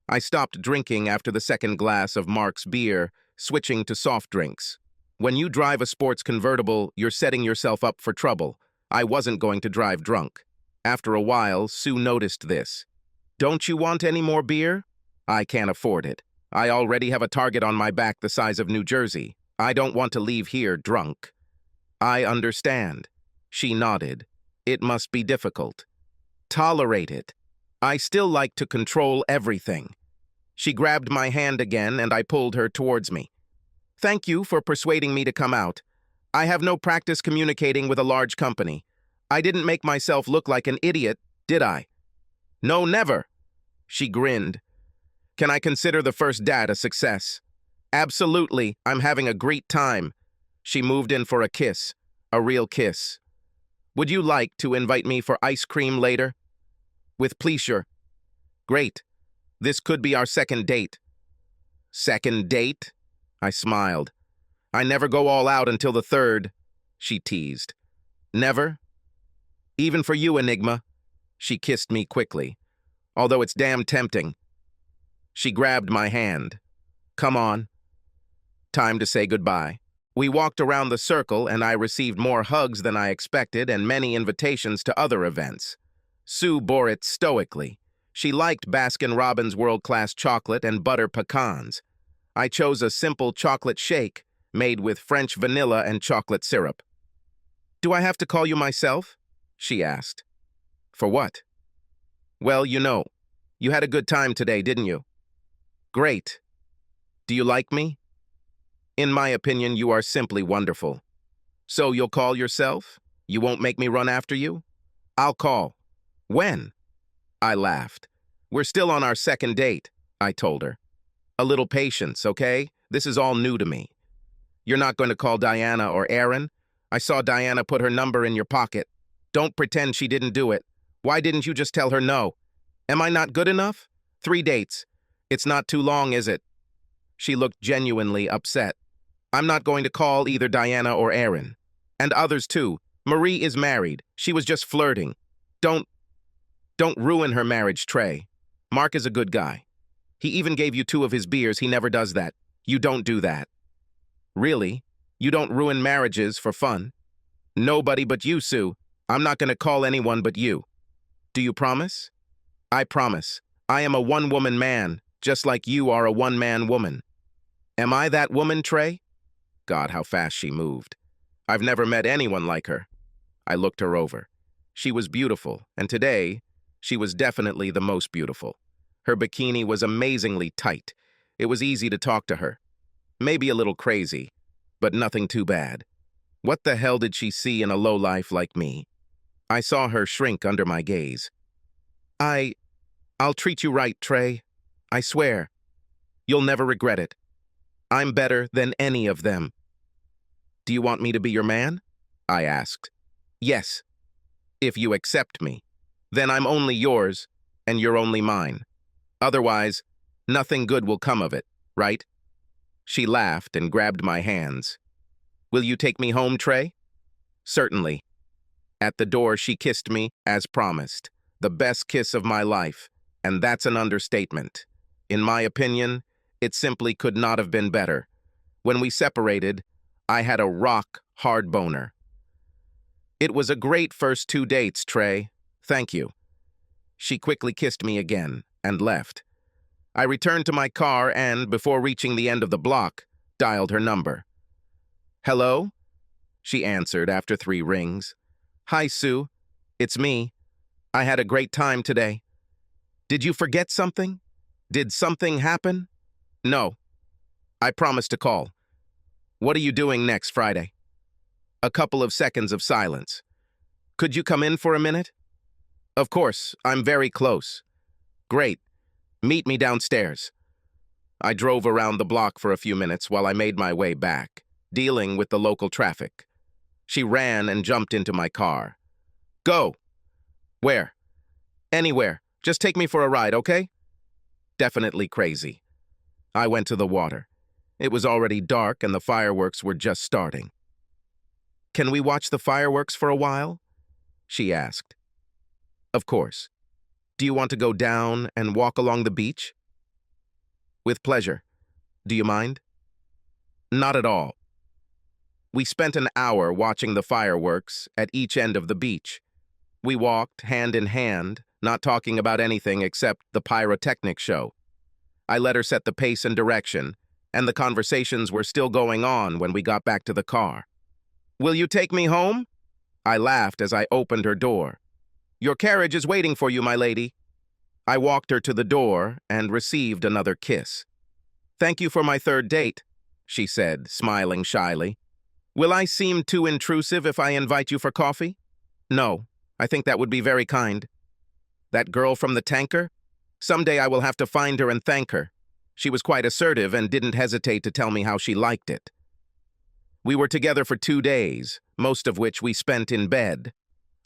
I stopped drinking after the second glass of Mark's beer, switching to soft drinks. When you drive a sports convertible, you're setting yourself up for trouble. I wasn't going to drive drunk. After a while, Sue noticed this. Don't you want any more beer? I can't afford it. I already have a target on my back the size of New Jersey. I don't want to leave here drunk. I understand. She nodded. It must be difficult. Tolerate it. I still like to control everything. She grabbed my hand again and I pulled her towards me. Thank you for persuading me to come out. I have no practice communicating with a large company. I didn't make myself look like an idiot, did I? No, never. She grinned. Can I consider the first date a success? Absolutely, I'm having a great time. She moved in for a kiss, a real kiss. Would you like to invite me for ice cream later? With pleasure. Great. This could be our second date. Second date? I smiled. I never go all out until the third, she teased. Never? Even for you, Enigma. She kissed me quickly, although it's damn tempting. She grabbed my hand. Come on. Time to say goodbye. We walked around the circle and I received more hugs than I expected and many invitations to other events. Sue bore it stoically. She liked Baskin-Robbins world-class chocolate and butter pecans. I chose a simple chocolate shake made with French vanilla and chocolate syrup. Do I have to call you myself? She asked. For what? Well, you had a good time today, didn't you? Great. Do you like me? In my opinion, you are simply wonderful. So you'll call yourself? You won't make me run after you? I'll call. When? I laughed. We're still on our second date, I told her. A little patience, okay? This is all new to me. You're not going to call Diana or Aaron? I saw Diana put her number in your pocket. Don't pretend she didn't do it. Why didn't you just tell her no? Am I not good enough? 3 dates. It's not too long, is it? She looked genuinely upset. I'm not going to call either Diana or Aaron. And others too. Marie is married. She was just flirting. Don't ruin her marriage, Trey. Mark is a good guy. He even gave you 2 of his beers. He never does that. You don't do that. Really? You don't ruin marriages for fun? Nobody but you, Sue. I'm not going to call anyone but you. Do you promise? I promise. I am a one-woman man, just like you are a one-man woman. Am I that woman, Trey? God, how fast she moved. I've never met anyone like her. I looked her over. She was beautiful, and today, she was definitely the most beautiful. Her bikini was amazingly tight. It was easy to talk to her. Maybe a little crazy, but nothing too bad. What the hell did she see in a lowlife like me? I saw her shrink under my gaze. I'll treat you right, Trey. I swear. You'll never regret it. I'm better than any of them. Do you want me to be your man? I asked. Yes. If you accept me. Then I'm only yours, and you're only mine. Otherwise, nothing good will come of it, right? She laughed and grabbed my hands. Will you take me home, Trey? Certainly. At the door, she kissed me, as promised. The best kiss of my life, and that's an understatement. In my opinion, it simply could not have been better. When we separated, I had a rock-hard boner. It was a great first 2 dates, Trey. Thank you. She quickly kissed me again and left. I returned to my car and, before reaching the end of the block, dialed her number. Hello? She answered after 3 rings. Hi, Sue. It's me. I had a great time today. Did you forget something? Did something happen? No. I promised to call. What are you doing next Friday? A couple of seconds of silence. Could you come in for a minute? Of course, I'm very close. Great. Meet me downstairs. I drove around the block for a few minutes while I made my way back, dealing with the local traffic. She ran and jumped into my car. Go. Where? Anywhere. Just take me for a ride, okay? Definitely crazy. I went to the water. It was already dark and the fireworks were just starting. Can we watch the fireworks for a while? She asked. Of course. Do you want to go down and walk along the beach? With pleasure. Do you mind? Not at all. We spent an hour watching the fireworks at each end of the beach. We walked hand in hand, not talking about anything except the pyrotechnic show. I let her set the pace and direction, and the conversations were still going on when we got back to the car. "Will you take me home?" I laughed as I opened her door. "Your carriage is waiting for you, my lady." I walked her to the door and received another kiss. "Thank you for my third date," she said, smiling shyly. "Will I seem too intrusive if I invite you for coffee?" "No, I think that would be very kind." "That girl from the tanker? Someday I will have to find her and thank her. She was quite assertive and didn't hesitate to tell me how she liked it." We were together for 2 days, most of which we spent in bed.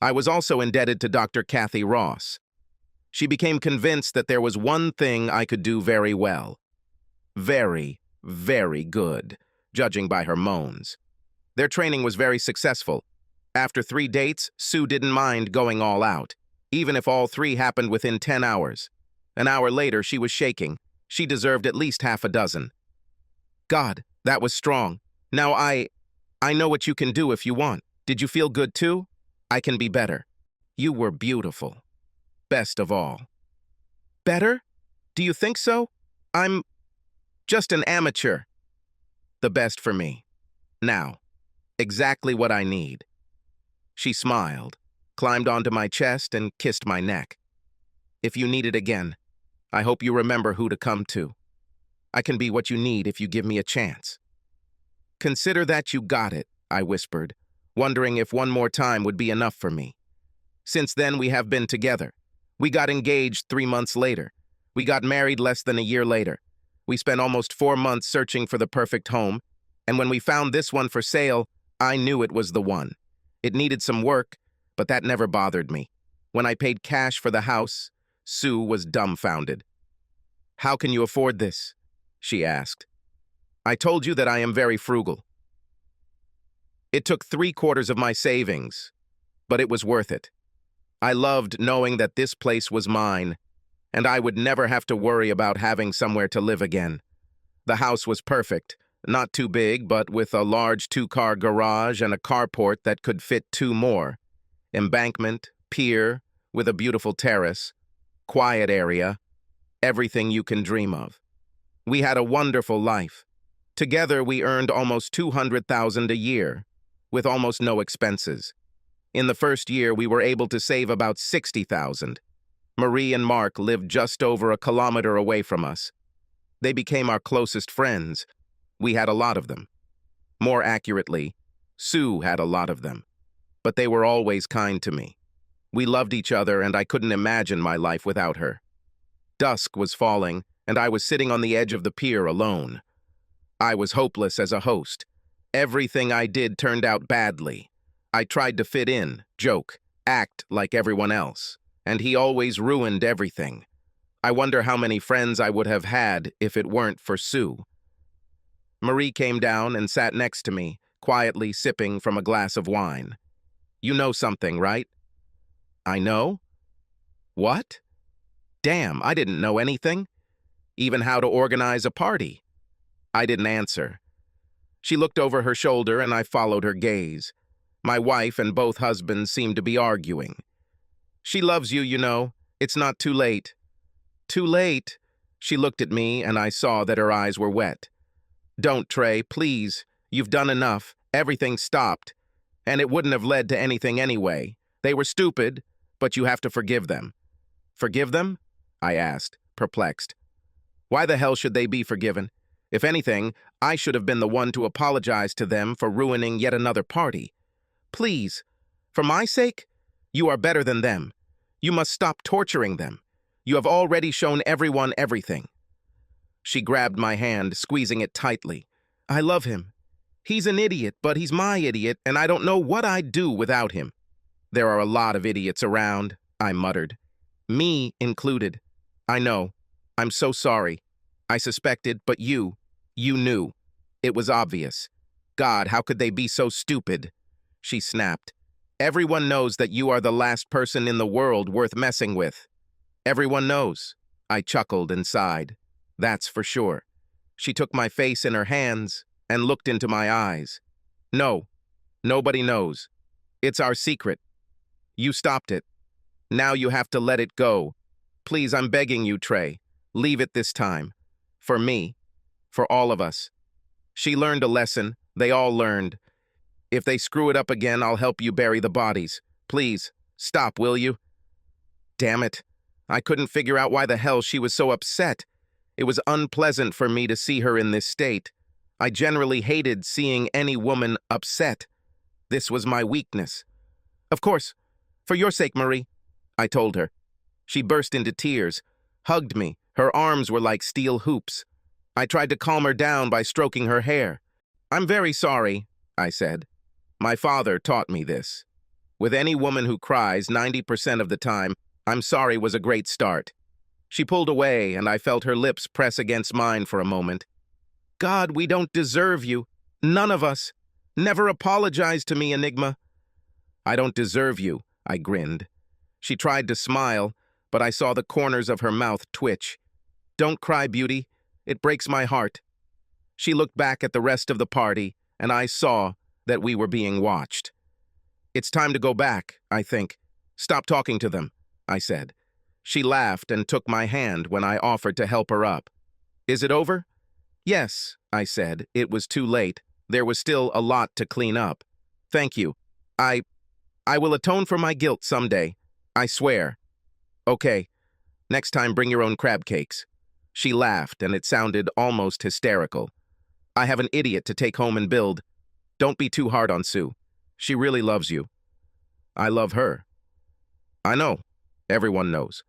I was also indebted to Dr. Kathy Ross. She became convinced that there was one thing I could do very well. Very, very good, judging by her moans. Their training was very successful. After 3 dates, Sue didn't mind going all out, even if all 3 happened within 10 hours. An hour later, she was shaking. She deserved at least half a dozen. God, that was strong. Now I know what you can do if you want. Did you feel good too? I can be better. You were beautiful. Best of all. Better? Do you think so? I'm just an amateur. The best for me. Now, exactly what I need. She smiled, climbed onto my chest, and kissed my neck. If you need it again, I hope you remember who to come to. I can be what you need if you give me a chance. Consider that you got it, I whispered, wondering if one more time would be enough for me. Since then, we have been together. We got engaged 3 months later. We got married less than a year later. We spent almost 4 months searching for the perfect home, and when we found this one for sale, I knew it was the one. It needed some work, but that never bothered me. When I paid cash for the house, Sue was dumbfounded. "How can you afford this?" she asked. "I told you that I am very frugal." It took 3/4 of my savings, but it was worth it. I loved knowing that this place was mine, and I would never have to worry about having somewhere to live again. The house was perfect, not too big, but with a large 2-car garage and a carport that could fit 2 more. Embankment, pier, with a beautiful terrace, quiet area, everything you can dream of. We had a wonderful life. Together, we earned almost $200,000 a year, with almost no expenses. In the first year, we were able to save about $60,000. Marie and Mark lived just over a kilometer away from us. They became our closest friends. We had a lot of them. More accurately, Sue had a lot of them. But they were always kind to me. We loved each other, and I couldn't imagine my life without her. Dusk was falling, and I was sitting on the edge of the pier alone. I was hopeless as a host. Everything I did turned out badly. I tried to fit in, joke, act like everyone else, and he always ruined everything. I wonder how many friends I would have had if it weren't for Sue. Marie came down and sat next to me, quietly sipping from a glass of wine. "You know something, right?" "I know?" "What?" "Damn, I didn't know anything. Even how to organize a party." I didn't answer. She looked over her shoulder, and I followed her gaze. My wife and both husbands seemed to be arguing. "She loves you, you know. It's not too late." "Too late?" She looked at me, and I saw that her eyes were wet. "Don't, Trey, please. You've done enough. Everything stopped. And it wouldn't have led to anything anyway. They were stupid, but you have to forgive them." "Forgive them?" I asked, perplexed. Why the hell should they be forgiven? If anything, I should have been the one to apologize to them for ruining yet another party. "Please, for my sake, you are better than them. You must stop torturing them. You have already shown everyone everything." She grabbed my hand, squeezing it tightly. "I love him. He's an idiot, but he's my idiot, and I don't know what I'd do without him." "There are a lot of idiots around," I muttered. "Me included. I know. I'm so sorry. I suspected, but you knew. It was obvious. God, how could they be so stupid?" She snapped. "Everyone knows that you are the last person in the world worth messing with." "Everyone knows." I chuckled and sighed. "That's for sure." She took my face in her hands and looked into my eyes. "No, nobody knows. It's our secret. You stopped it. Now you have to let it go. Please, I'm begging you, Trey. Leave it this time. For me. For all of us. She learned a lesson. They all learned. If they screw it up again, I'll help you bury the bodies. Please, stop, will you? Damn it. I couldn't figure out why the hell she was so upset. It was unpleasant for me to see her in this state. I generally hated seeing any woman upset. This was my weakness. Of course. For your sake, Marie, I told her. She burst into tears, hugged me. Her arms were like steel hoops. I tried to calm her down by stroking her hair. I'm very sorry, I said. My father taught me this. With any woman who cries 90% of the time, I'm sorry was a great start. She pulled away, and I felt her lips press against mine for a moment. God, we don't deserve you. None of us. Never apologize to me, Enigma. I don't deserve you, I grinned. She tried to smile, but I saw the corners of her mouth twitch. Don't cry, beauty. It breaks my heart. She looked back at the rest of the party, and I saw that we were being watched. It's time to go back, I think. Stop talking to them, I said. She laughed and took my hand when I offered to help her up. Is it over? Yes, I said. It was too late. There was still a lot to clean up. Thank you. I will atone for my guilt someday. I swear. Okay. Next time, bring your own crab cakes. She laughed, and it sounded almost hysterical. I have an idiot to take home and build. Don't be too hard on Sue. She really loves you. I love her. I know. Everyone knows.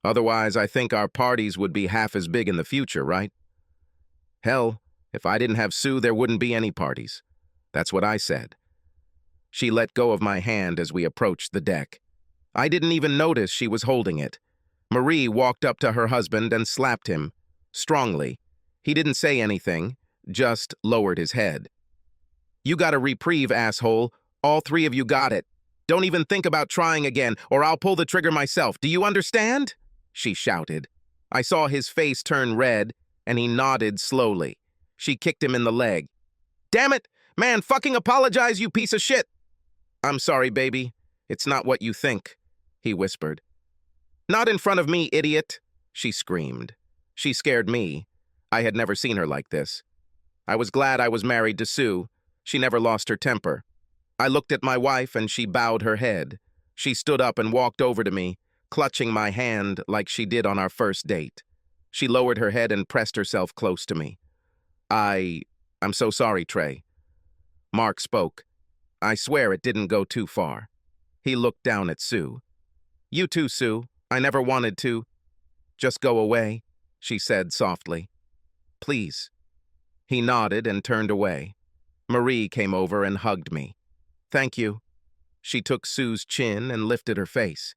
Otherwise, I think our parties would be half as big in the future, right? Hell, if I didn't have Sue, there wouldn't be any parties. That's what I said. She let go of my hand as we approached the deck. I didn't even notice she was holding it. Marie walked up to her husband and slapped him, strongly. He didn't say anything, just lowered his head. You got a reprieve, asshole. All three of you got it. Don't even think about trying again, or I'll pull the trigger myself. Do you understand? She shouted. I saw his face turn red, and he nodded slowly. She kicked him in the leg. Damn it! Man, fucking apologize, you piece of shit! I'm sorry, baby. It's not what you think, he whispered. Not in front of me, idiot, she screamed. She scared me. I had never seen her like this. I was glad I was married to Sue. She never lost her temper. I looked at my wife, and she bowed her head. She stood up and walked over to me, clutching my hand like she did on our first date. She lowered her head and pressed herself close to me. I'm so sorry, Trey. Mark spoke. I swear it didn't go too far. He looked down at Sue. You too, Sue. I never wanted to. Just go away, she said softly. Please. He nodded and turned away. Marie came over and hugged me. Thank you. She took Sue's chin and lifted her face.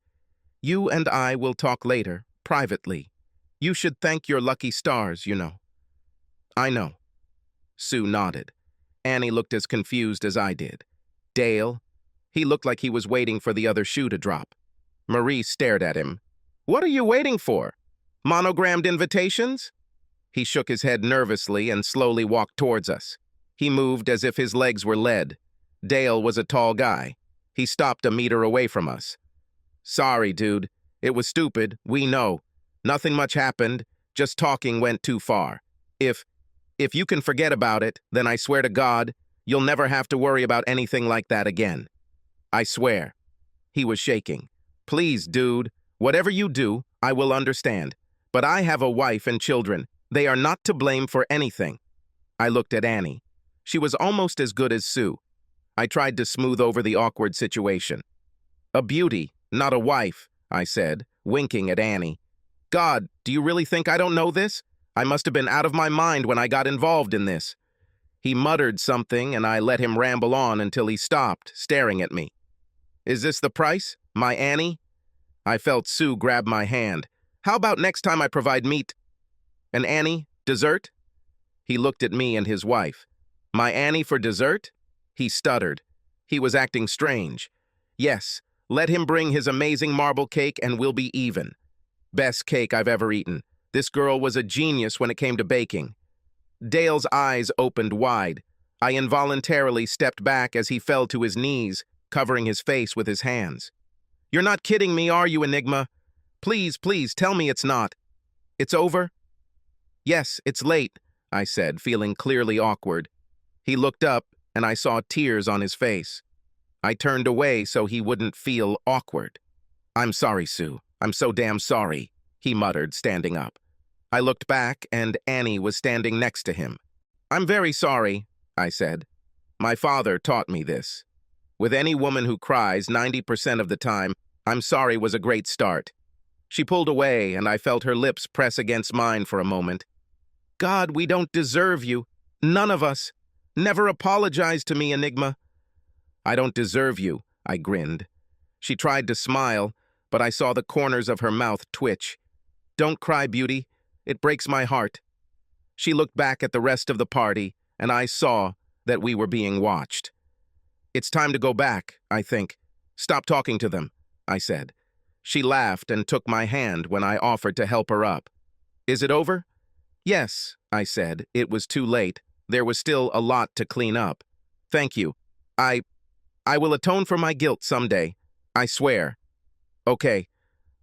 You and I will talk later, privately. You should thank your lucky stars, you know. I know. Sue nodded. Annie looked as confused as I did. Dale? He looked like he was waiting for the other shoe to drop. Marie stared at him. What are you waiting for? Monogrammed invitations? He shook his head nervously and slowly walked towards us. He moved as if his legs were lead. Dale was a tall guy. He stopped a meter away from us. Sorry, dude. It was stupid, we know. Nothing much happened, just talking went too far. If you can forget about it, then I swear to God, you'll never have to worry about anything like that again. I swear. He was shaking. Please, dude, whatever you do, I will understand. But I have a wife and children. They are not to blame for anything. I looked at Annie. She was almost as good as Sue. I tried to smooth over the awkward situation. A beauty, not a wife, I said, winking at Annie. God, do you really think I don't know this? I must have been out of my mind when I got involved in this. He muttered something, and I let him ramble on until he stopped, staring at me. Is this the price, my Annie? I felt Sue grab my hand. How about next time I provide meat? And Annie, dessert? He looked at me and his wife. My Annie for dessert? He stuttered. He was acting strange. Yes, let him bring his amazing marble cake and we'll be even. Best cake I've ever eaten. This girl was a genius when it came to baking. Dale's eyes opened wide. I involuntarily stepped back as he fell to his knees, covering his face with his hands. You're not kidding me, are you, Enigma? Please, please, tell me it's not. It's over? Yes, it's late, I said, feeling clearly awkward. He looked up, and I saw tears on his face. I turned away so he wouldn't feel awkward. I'm sorry, Sue. I'm so damn sorry, he muttered, standing up. I looked back, and Annie was standing next to him. I'm very sorry, I said. My father taught me this. With any woman who cries 90% of the time, I'm sorry was a great start. She pulled away, and I felt her lips press against mine for a moment. God, we don't deserve you. None of us. Never apologize to me, Enigma. I don't deserve you, I grinned. She tried to smile, but I saw the corners of her mouth twitch. Don't cry, beauty. It breaks my heart. She looked back at the rest of the party, and I saw that we were being watched. It's time to go back, I think. Stop talking to them, I said. She laughed and took my hand when I offered to help her up. Is it over? Yes, I said. It was too late. There was still a lot to clean up. Thank you. I will atone for my guilt someday. I swear. Okay.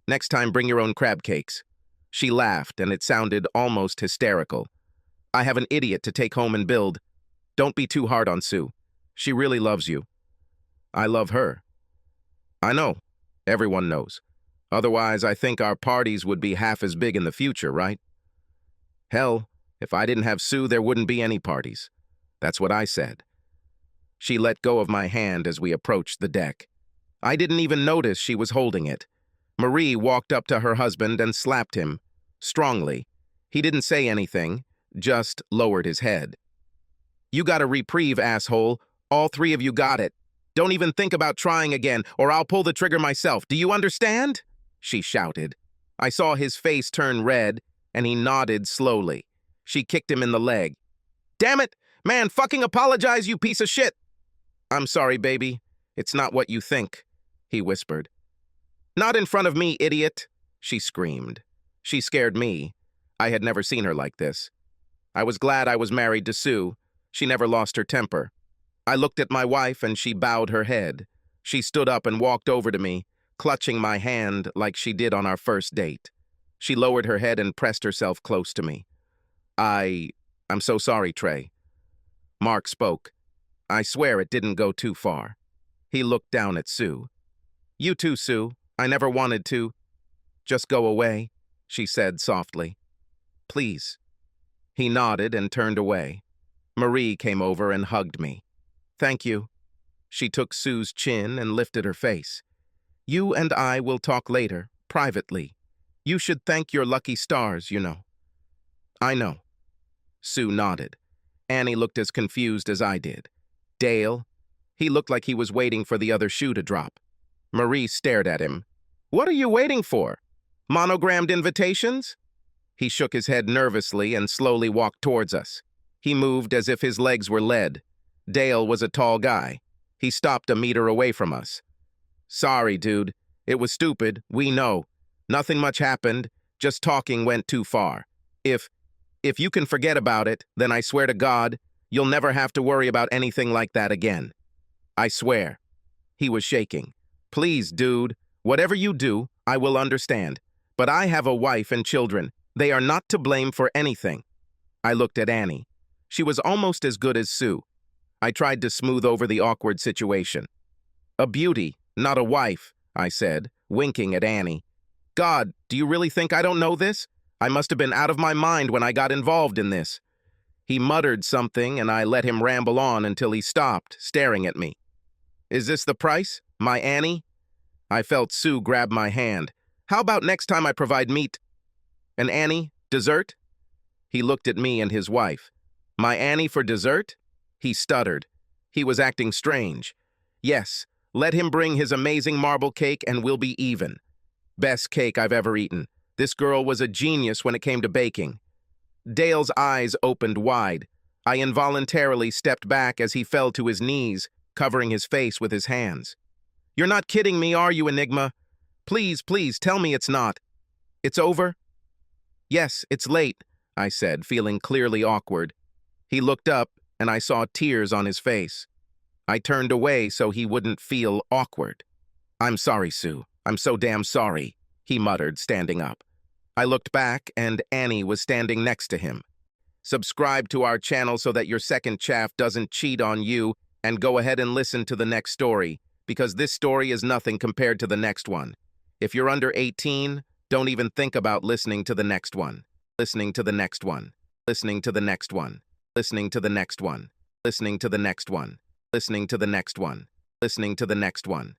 Next time, bring your own crab cakes. She laughed, and it sounded almost hysterical. I have an idiot to take home and build. Don't be too hard on Sue. She really loves you. I love her. I know. Everyone knows. Otherwise, I think our parties would be half as big in the future, right? Hell, if I didn't have Sue, there wouldn't be any parties. That's what I said. She let go of my hand as we approached the deck. I didn't even notice she was holding it. Marie walked up to her husband and slapped him, strongly. He didn't say anything, just lowered his head. You got a reprieve, asshole. All three of you got it. Don't even think about trying again, or I'll pull the trigger myself. Do you understand? She shouted. I saw his face turn red, and he nodded slowly. She kicked him in the leg. Damn it! Man, fucking apologize, you piece of shit! I'm sorry, baby. It's not what you think, he whispered. Not in front of me, idiot, she screamed. She scared me. I had never seen her like this. I was glad I was married to Sue. She never lost her temper. I looked at my wife, and she bowed her head. She stood up and walked over to me, clutching my hand like she did on our first date. She lowered her head and pressed herself close to me. I'm so sorry, Trey. Mark spoke. I swear it didn't go too far. He looked down at Sue. You too, Sue. I never wanted to. Just go away, she said softly. Please. He nodded and turned away. Marie came over and hugged me. Thank you. She took Sue's chin and lifted her face. You and I will talk later, privately. You should thank your lucky stars, you know. I know. Sue nodded. Annie looked as confused as I did. Dale? He looked like he was waiting for the other shoe to drop. Marie stared at him. What are you waiting for? Monogrammed invitations? He shook his head nervously and slowly walked towards us. He moved as if his legs were lead. Dale was a tall guy. He stopped a meter away from us. Sorry, dude. It was stupid, we know. Nothing much happened, just talking went too far. If you can forget about it, then I swear to God, you'll never have to worry about anything like that again. I swear. He was shaking. Please, dude, whatever you do, I will understand. But I have a wife and children. They are not to blame for anything. I looked at Annie. She was almost as good as Sue. I tried to smooth over the awkward situation. A beauty, not a wife, I said, winking at Annie. God, do you really think I don't know this? I must have been out of my mind when I got involved in this. He muttered something, and I let him ramble on until he stopped, staring at me. Is this the price, my Annie? I felt Sue grab my hand. How about next time I provide meat? And Annie, dessert? He looked at me and his wife. My Annie for dessert? He stuttered. He was acting strange. Yes, let him bring his amazing marble cake and we'll be even. Best cake I've ever eaten. This girl was a genius when it came to baking. Dale's eyes opened wide. I involuntarily stepped back as he fell to his knees, covering his face with his hands. You're not kidding me, are you, Enigma? Please, please, tell me it's not. It's over? Yes, it's late, I said, feeling clearly awkward. He looked up, and I saw tears on his face. I turned away so he wouldn't feel awkward. I'm sorry, Sue. I'm so damn sorry, he muttered, standing up. I looked back, and Annie was standing next to him. Subscribe to our channel so that your second chaff doesn't cheat on you, and go ahead and listen to the next story, because this story is nothing compared to the next one. If you're under 18, don't even think about listening to the next one. Listening to the next one. Listening to the next one. Listening to the next one. Listening to the next one. Listening to the next one. Listening to the next one.